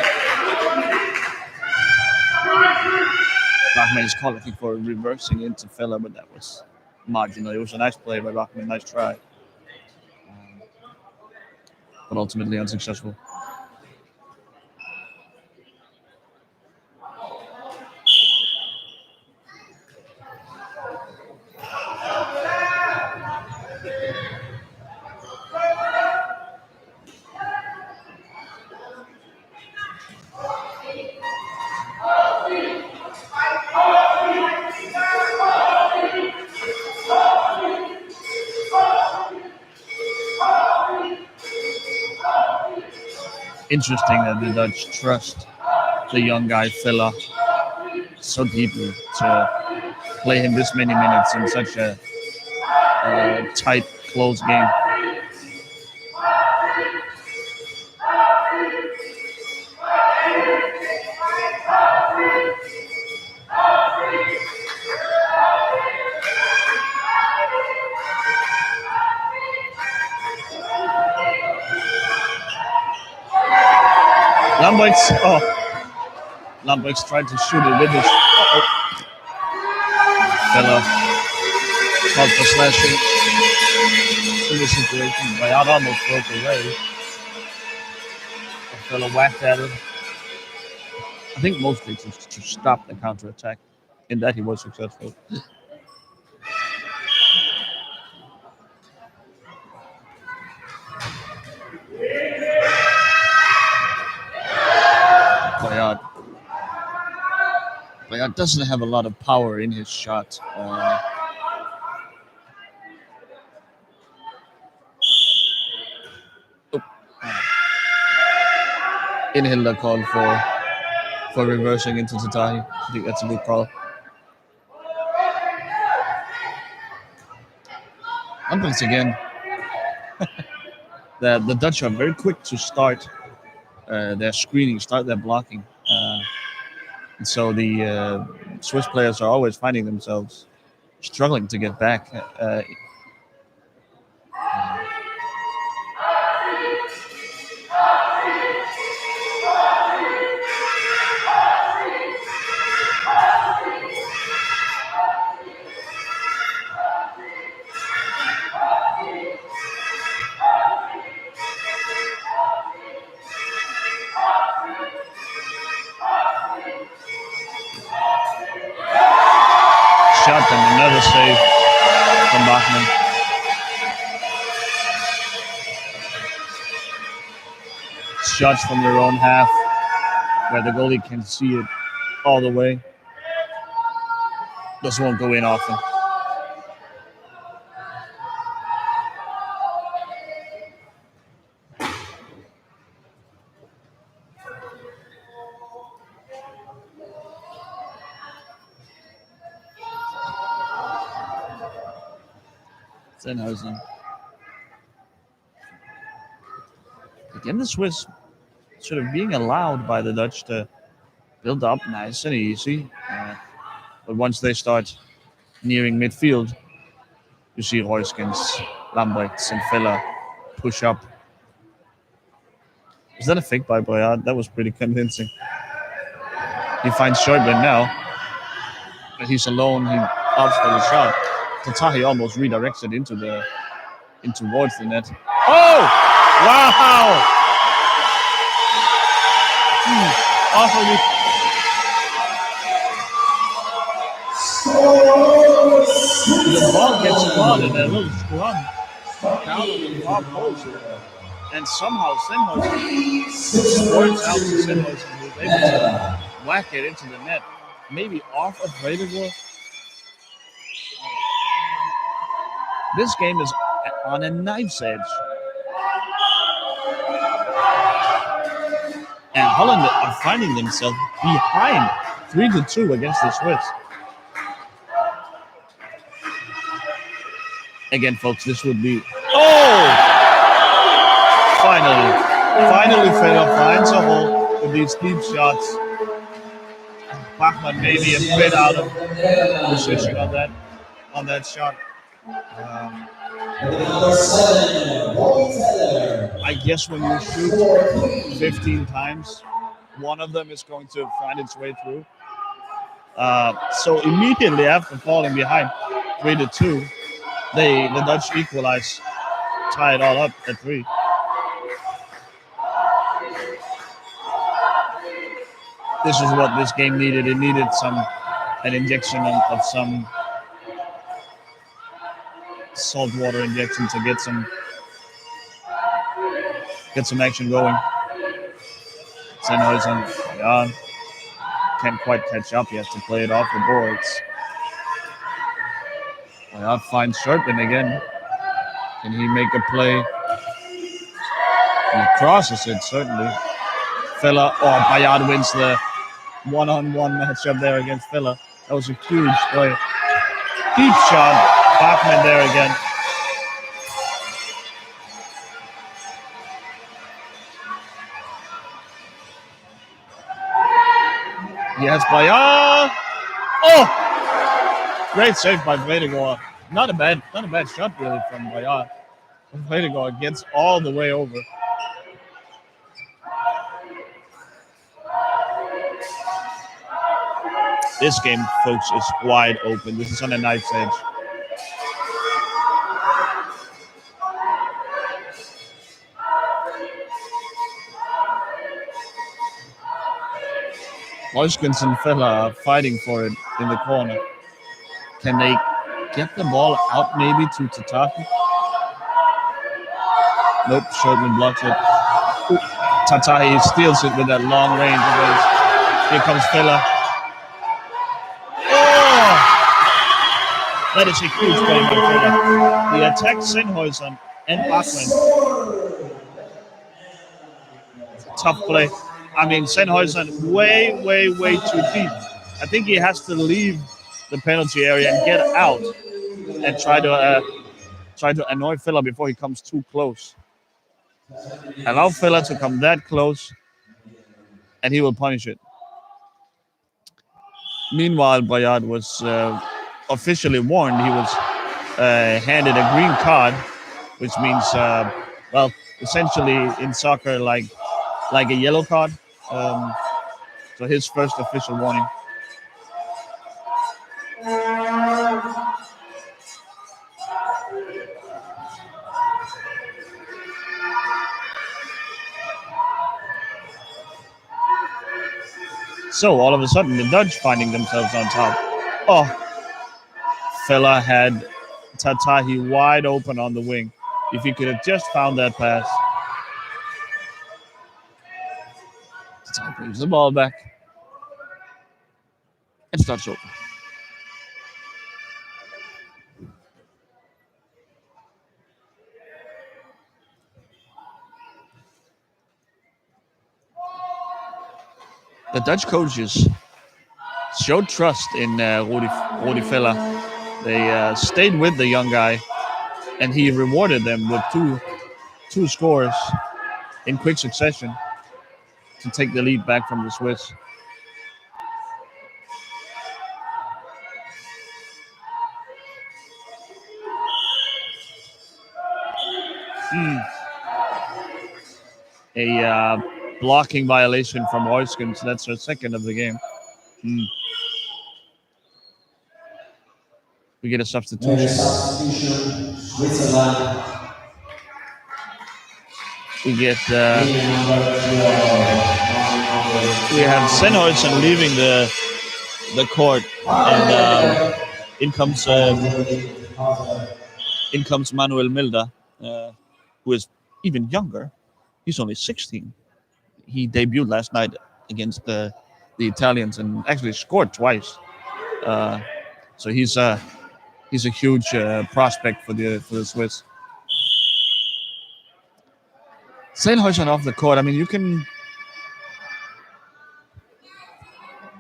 Bachmann is called, I think, for reversing into Feller, but that was marginal. It was a nice play by Bachmann, nice try. But ultimately unsuccessful. Interesting that the Dutch trust the young guy Feller so deeply to play him this many minutes in such a tight, close game. Lundberg's tried to shoot it with his Feller called for slashing in this situation. Bayard almost broke away. Feller whacked at it. I think mostly to stop the counterattack. In that he was successful. Bayard doesn't have a lot of power in his shot. Inhilda called for reversing into Tatahi. I think that's a good call. And once again, the Dutch are very quick to start their screening, start their blocking. And so the Swiss players are always finding themselves struggling to get back. Shot and another save from Bachmann. Shots from their own half where the goalie can see it all the way. This won't go in often. Sennhausen. Again, the Swiss sort of being allowed by the Dutch to build up nice and easy. But once they start nearing midfield, you see Royskens, Lambrechts, and Villa push up. Is that a fake by Boyard? That was pretty convincing. He finds Schäuble now, but he's alone. He opts for the shot. Tatahi almost redirects it towards the net. Oh! Wow! Awfully. The ball gets caught in a little scrum down on the far post. And somehow Sennhausen squirts out to Sennhausen, who's able to whack it into the net. Maybe off of Vredegaard. This game is on a knife's edge. And Holland are finding themselves behind 3-2 against the Swiss. Again, folks, this would be... Oh! Finally, Fedor finds a hole with these deep shots. Bachmann maybe a bit out of position on that shot. I guess when you shoot 15 times, one of them is going to find its way through. So immediately after falling behind 3-2, the Dutch equalize, tie it all up at 3. This is what this game needed. It needed an injection of some salt water injection to get some action going. Sennhausen can't quite catch up. He has to play it off the boards. Boyard finds Schäuble again. Can he make a play? He crosses it, certainly. Boyard wins the one-on-one matchup there against Villa. That was a huge play. Deep shot. Bachmann there again. Yes, Boyard. Oh! Great save by Vredegaard. Not a bad shot really from Boyard. Vredegaard gets all the way over. This game, folks, is wide open. This is on a knife's edge. Royskens and Villa are fighting for it in the corner. Can they get the ball out maybe to Tatahi? Nope, Schäuble blocks it. Tatahi steals it with that long range of his. Here comes Villa. Oh! That is a huge play by Villa. He attacks Sennhausen and Bachmann. Tough play. I mean, Sennhausen way too deep. I think he has to leave the penalty area and get out and try to annoy Villa before he comes too close. Allow Villa to come that close, and he will punish it. Meanwhile, Boyard was officially warned. He was handed a green card, which means, essentially in soccer, like a yellow card. So his first official warning. So all of a sudden, the Dutch finding themselves on top. Oh, Villa had Tatahi wide open on the wing. If he could have just found that pass. Tatahi brings the ball back and starts over. The Dutch coaches showed trust in Rudi Villa. They stayed with the young guy and he rewarded them with two scores in quick succession to take the lead back from the Swiss. A blocking violation from Oiskens. That's her second of the game. We get a substitution. Switzerland. We get we have Senhuysen leaving the court, and in comes Manuel Milda, who is even younger. He's only 16. He debuted last night against the Italians and actually scored twice. So he's a huge prospect for the Swiss. Senhuysen off the court. I mean, you can.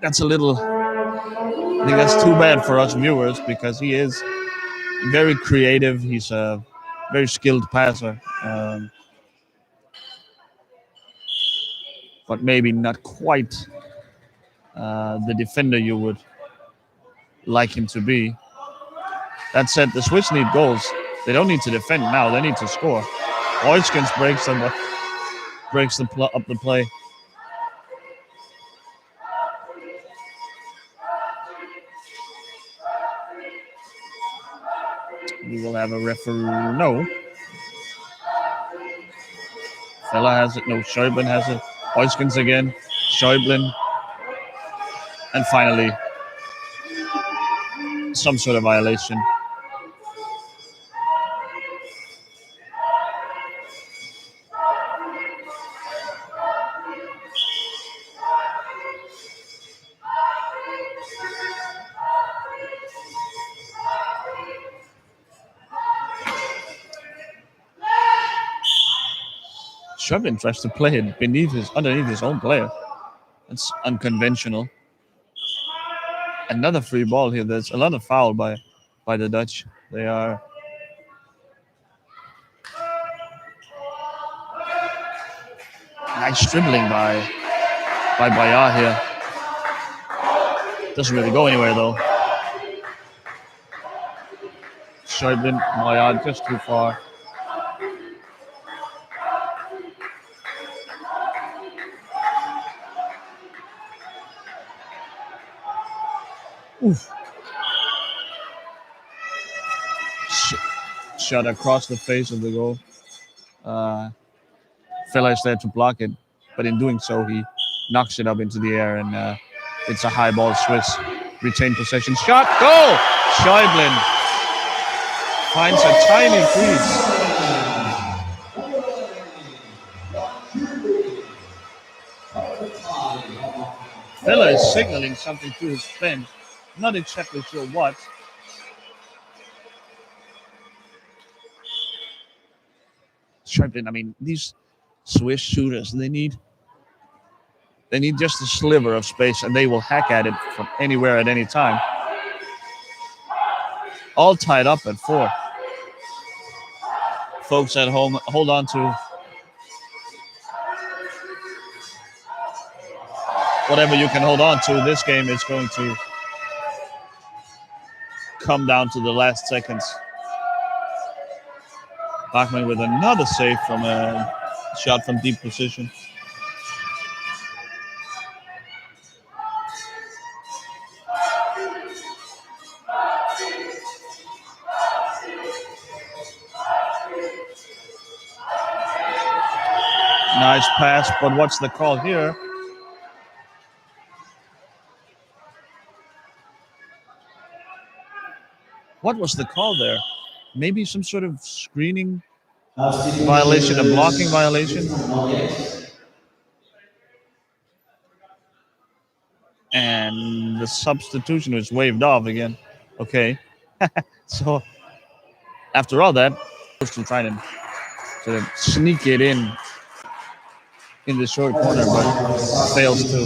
That's a little. I think that's too bad for us viewers because he is very creative. He's a very skilled passer, but maybe not quite the defender you would like him to be. That said, the Swiss need goals. They don't need to defend now. They need to score. Oiskens breaks up the play. We will have a referee. No. Fella has it. No, Schäuble has it. Oiskens again. Schäuble. And finally, some sort of violation. Schäuble tries to play it underneath his own player. That's unconventional. Another free ball here. There's a lot of foul by the Dutch. They are nice dribbling by Bayard here. Doesn't really go anywhere though. Schäuble, Bayard just too far. Oof. Shot across the face of the goal. Fella is there to block it, but in doing so, he knocks it up into the air, and it's a high ball. Swiss retain possession. Shot, goal! Schäuble finds a tiny crease. Fella is signaling something to his bench. Not exactly sure what. Schäuble, I mean, these Swiss shooters, they need just a sliver of space, and they will hack at it from anywhere at any time. All tied up at 4. Folks at home, hold on to whatever you can hold on to. This game is going to come down to the last seconds. Bachmann with another save from a shot from deep position. Nice pass, but what's the call here? What was the call there? Maybe some sort of screening violation, a blocking violation. And the substitution was waved off again. Okay. So after all that, to try to sort of sneak it in the short corner, but fails to.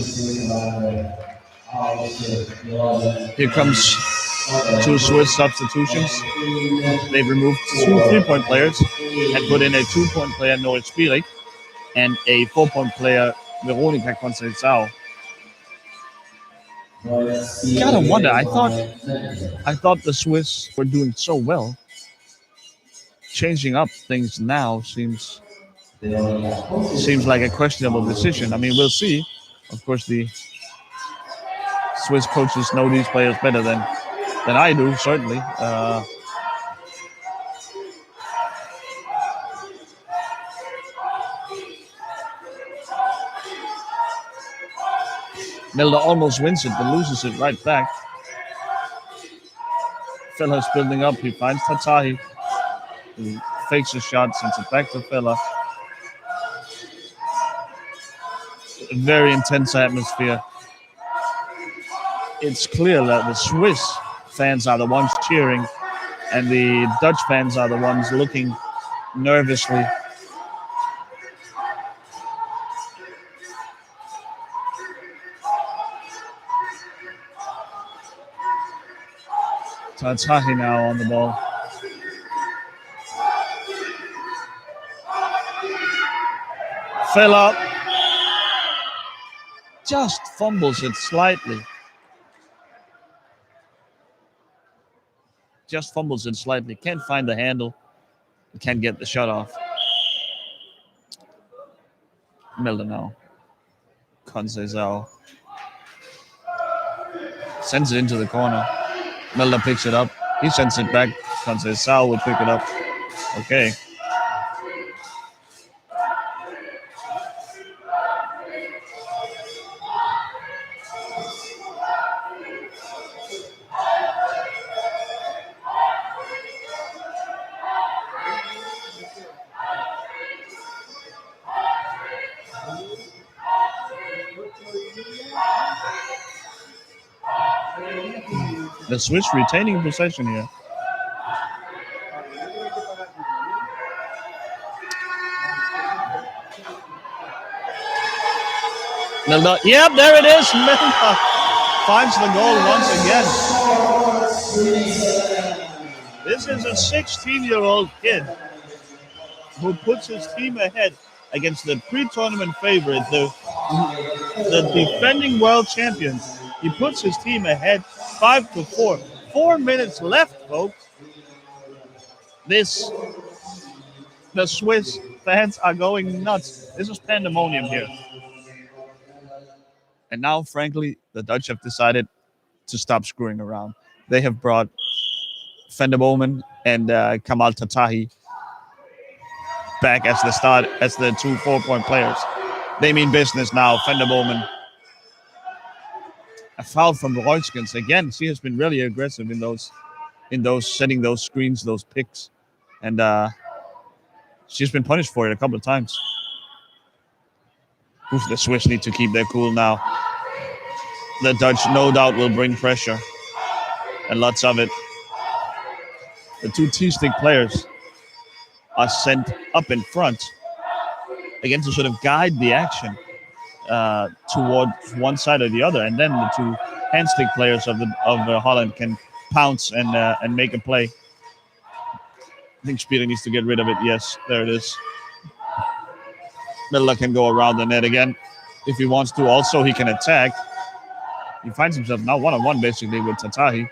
Here comes 2 Swiss substitutions. They've removed 2 3-point players and put in a 2-point player, Noel Spirik, and a 4-point player, Veronika Conceição. Gotta wonder. I thought the Swiss were doing so well. Changing up things now seems like a questionable decision. I mean, we'll see. Of course, the Swiss coaches know these players better than I do, certainly. Milder almost wins it, but loses it right back. Fella's building up. He finds Tatahi, who fakes a shot, sends it back to Fella. Very intense atmosphere. It's clear that the Swiss fans are the ones cheering, and the Dutch fans are the ones looking nervously. Tatahi now on the ball. Fella just fumbles it slightly. Can't find the handle. Can't get the shot off. Milder now. Conceição sends it into the corner. Milder picks it up. He sends it back. Conceição will pick it up. Okay. The Swiss retaining possession here. Milder. Yep, there it is. Milder finds the goal once again. This is a 16-year-old kid who puts his team ahead against the pre-tournament favorite, the defending world champions. He puts his team ahead 5-4. 4 minutes left, folks. The Swiss fans are going nuts. This is pandemonium here. And now, frankly, the Dutch have decided to stop screwing around. They have brought Van der Bomen and Kamal Tatahi back as the 2 4-point players. They mean business now. Van der Bomen. A foul from Royskens again. She has been really aggressive in those setting those screens, those picks, and she's been punished for it a couple of times. Oof, the Swiss need to keep their cool now. The Dutch, no doubt, will bring pressure, and lots of it. The 2 T-stick players are sent up in front, again to sort of guide the action towards one side or the other, and then the 2 hand-stick players of Holland can pounce and make a play. I think Spirik needs to get rid of it. Yes, there it is. Milder can go around the net again if he wants to. Also, he can attack. He finds himself now one-on-one basically with Tatahi.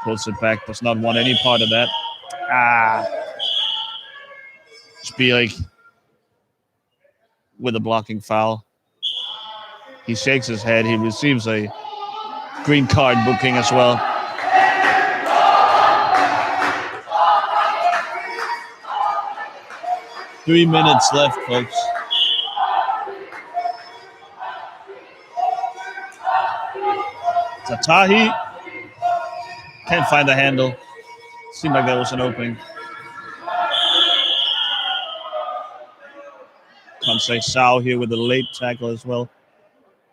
Pulls it back. Does not want any part of that. Spirik with a blocking foul. He shakes his head. He receives a green card booking as well. Three minutes left, folks. Tatahi can't find the handle. Seemed like there was an opening. Conceição here with a late tackle as well.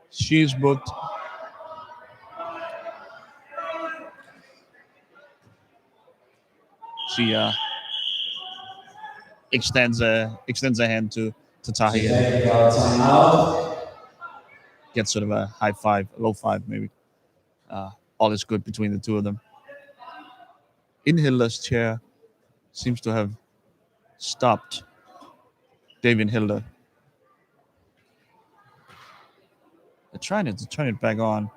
She's booked. She extends a hand to Tatahi. Gets sort of a high five, low five maybe. all is good between the two of them. Inhilder's chair seems to have stopped David Hilder. They're trying to turn it back on.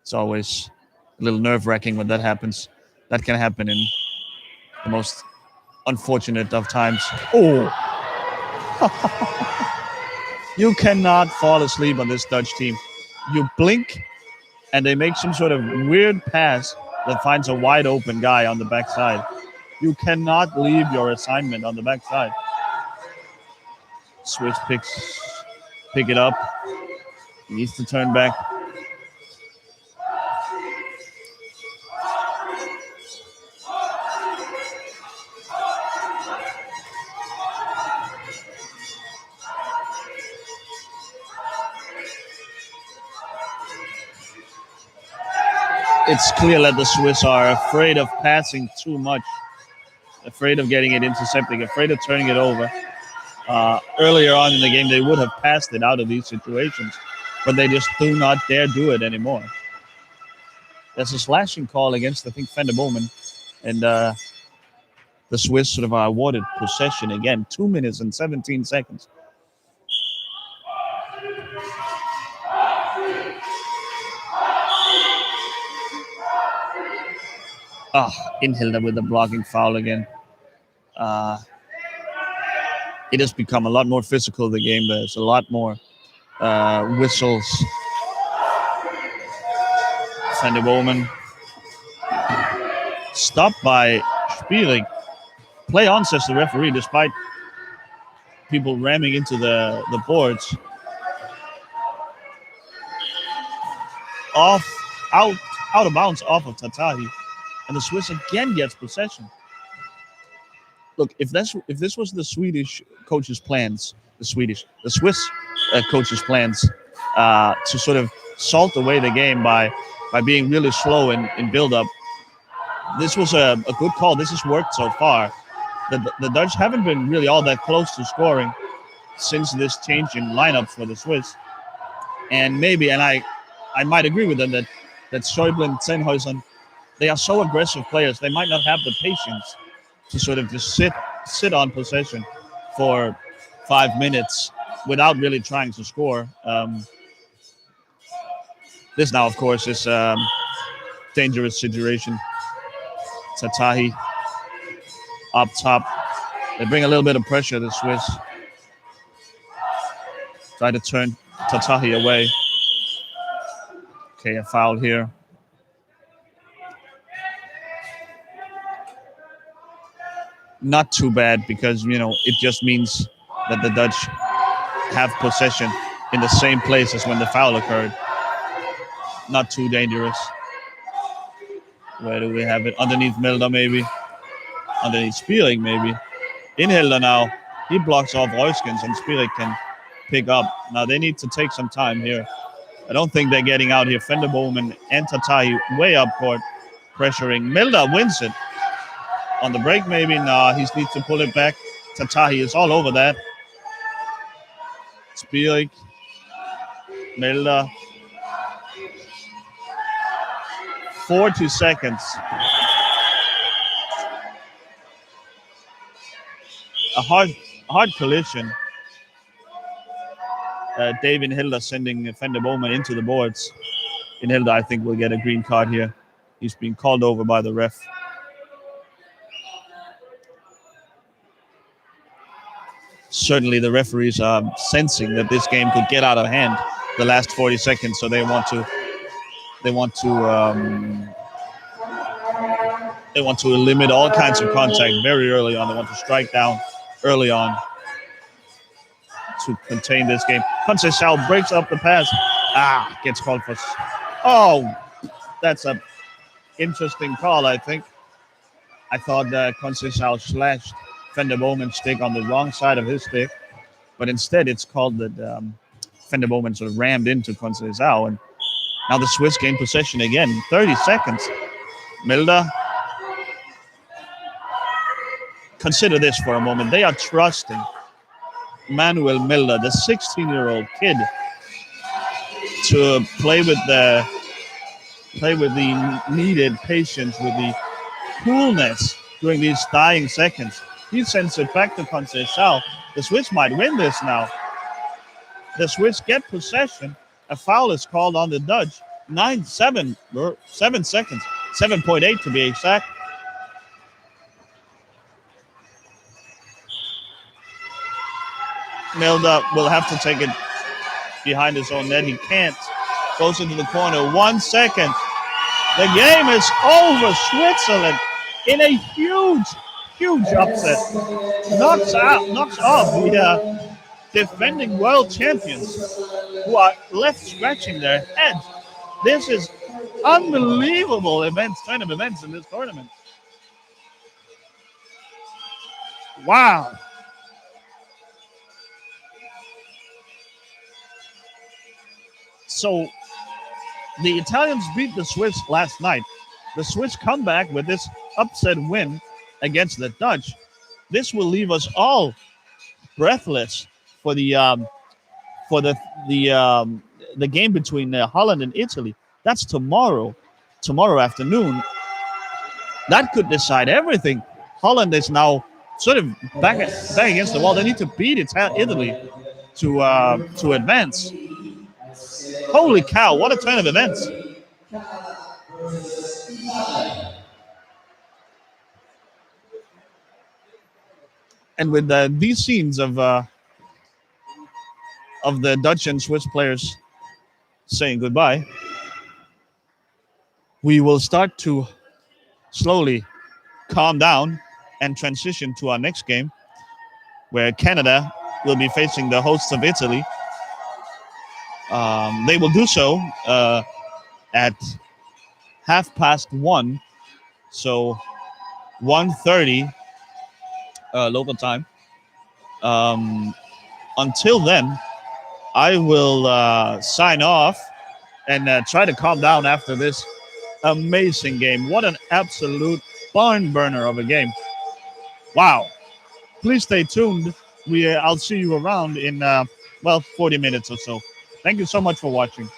It's always a little nerve-wracking when that happens. That can happen in the most unfortunate of times. Oh! You cannot fall asleep on this Dutch team. You blink, and they make some sort of weird pass that finds a wide open guy on the backside. You cannot leave your assignment on the backside. Swiss pick it up. He needs to turn back. It's clear that the Swiss are afraid of passing too much, afraid of getting it intercepting, afraid of turning it over. Earlier on in the game, they would have passed it out of these situations, but they just do not dare do it anymore. There's a slashing call against, I think, Van der Boomen, and the Swiss sort of are awarded possession again, 2 minutes and 17 seconds. Inhilder with the blocking foul again. It has become a lot more physical, the game. There's a lot more whistles. Van der Boomen stopped by Spiering. Play on, says the referee, despite people ramming into the boards. Out of bounds off of Tatahi. And the Swiss again gets possession. Look, if this was the Swedish coach's plans, the Swiss coach's plans to sort of salt away the game by being really slow in build-up, this was a good call. This has worked so far. The Dutch haven't been really all that close to scoring since this change in lineup for the Swiss. And maybe, and I might agree with them that Schäuble and Sennhausen, they are so aggressive players, they might not have the patience to sort of just sit on possession for 5 minutes without really trying to score. This now, of course, is a dangerous situation. Tatahi up top. They bring a little bit of pressure, the Swiss. Try to turn Tatahi away. Okay, a foul here. Not too bad because, it just means that the Dutch have possession in the same place as when the foul occurred. Not too dangerous. Where do we have it? Underneath Milder, maybe. Underneath Spiering, maybe. Inhilder now. He blocks off Royskens and Spiering can pick up. Now they need to take some time here. I don't think they're getting out here. Van der Boomen and Tatahi way up court, pressuring. Milder wins it. On the break, maybe. Nah, he needs to pull it back. Tatahi is all over that. Spiering. Milder. 40 seconds. A hard collision. David Hilder sending Van der Boomen into the boards. Hilder, I think, will get a green card here. He's being called over by the ref. Certainly the referees are sensing that this game could get out of hand the last 40 seconds, so they want to limit all kinds of contact very early on. They want to strike down early on to contain this game. Conceição breaks up the pass. Gets called for. Oh, that's an interesting call, I think. I thought that Conceição slashed Van der Boomen's stick on the wrong side of his stick, but instead it's called that Van der Boomen sort of rammed into Conceição, and now the Swiss gain possession again. 30 seconds. Milder. Consider this for a moment. They are trusting Manuel Milder, the 16-year-old kid, to play with the needed patience, with the coolness during these dying seconds. He sends it back to Conceição. The Swiss might win this now. The Swiss get possession. A foul is called on the Dutch. 7 seconds, 7.8 to be exact. Milda will have to take it behind his own net. He can't. Goes into the corner. 1 second. The game is over. Switzerland in a huge upset. Knocks off the defending world champions who are left scratching their heads. This is unbelievable turn of events in this tournament. Wow. So the Italians beat the Swiss last night. The Swiss come back with this upset win against the Dutch. This will leave us all breathless for the game between Holland and Italy. That's tomorrow afternoon. That could decide everything. Holland is now sort of back against the wall. They need to beat Italy to advance. Holy cow! What a turn of events! And with these scenes of the Dutch and Swiss players saying goodbye, we will start to slowly calm down and transition to our next game, where Canada will be facing the hosts of Italy. They will do so at 1:30, so 1:30 local time. Until then, I will sign off and try to calm down after this amazing game. What an absolute barn burner of a game. Wow. Please stay tuned. I'll see you around in 40 minutes or so. Thank you so much for watching.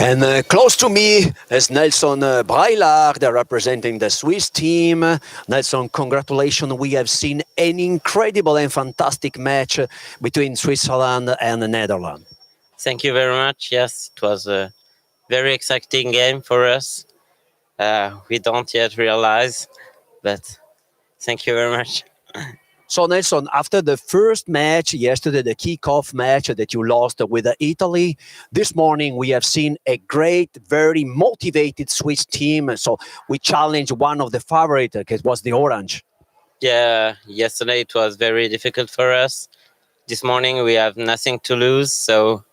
And close to me is Nelson Braillard, representing the Swiss team. Nelson, congratulations. We have seen an incredible and fantastic match between Switzerland and the Netherlands. Thank you very much. Yes, it was a very exciting game for us. We don't yet realize, but thank you very much. So, Nelson, after the first match yesterday, the kickoff match that you lost with Italy, this morning we have seen a great, very motivated Swiss team. So we challenged one of the favorites, it was the Orange. Yeah, yesterday it was very difficult for us. This morning we have nothing to lose, so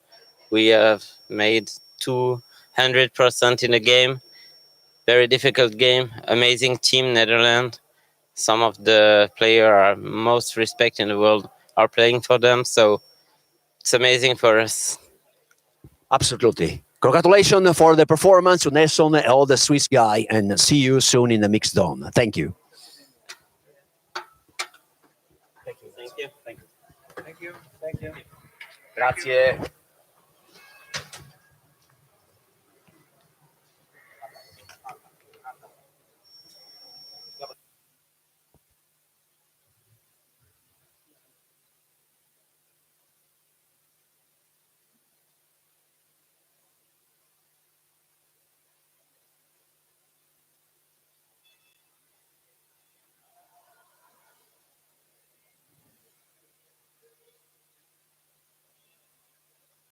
we have made 200% in the game. Very difficult game. Amazing team, Netherlands. Some of the players are most respected in the world are playing for them, so it's amazing for us. Absolutely. Congratulations for the performance, Nelson, and all the Swiss guy, and see you soon in the mixed zone. Thank you. Thank you. Thank you. Grazie.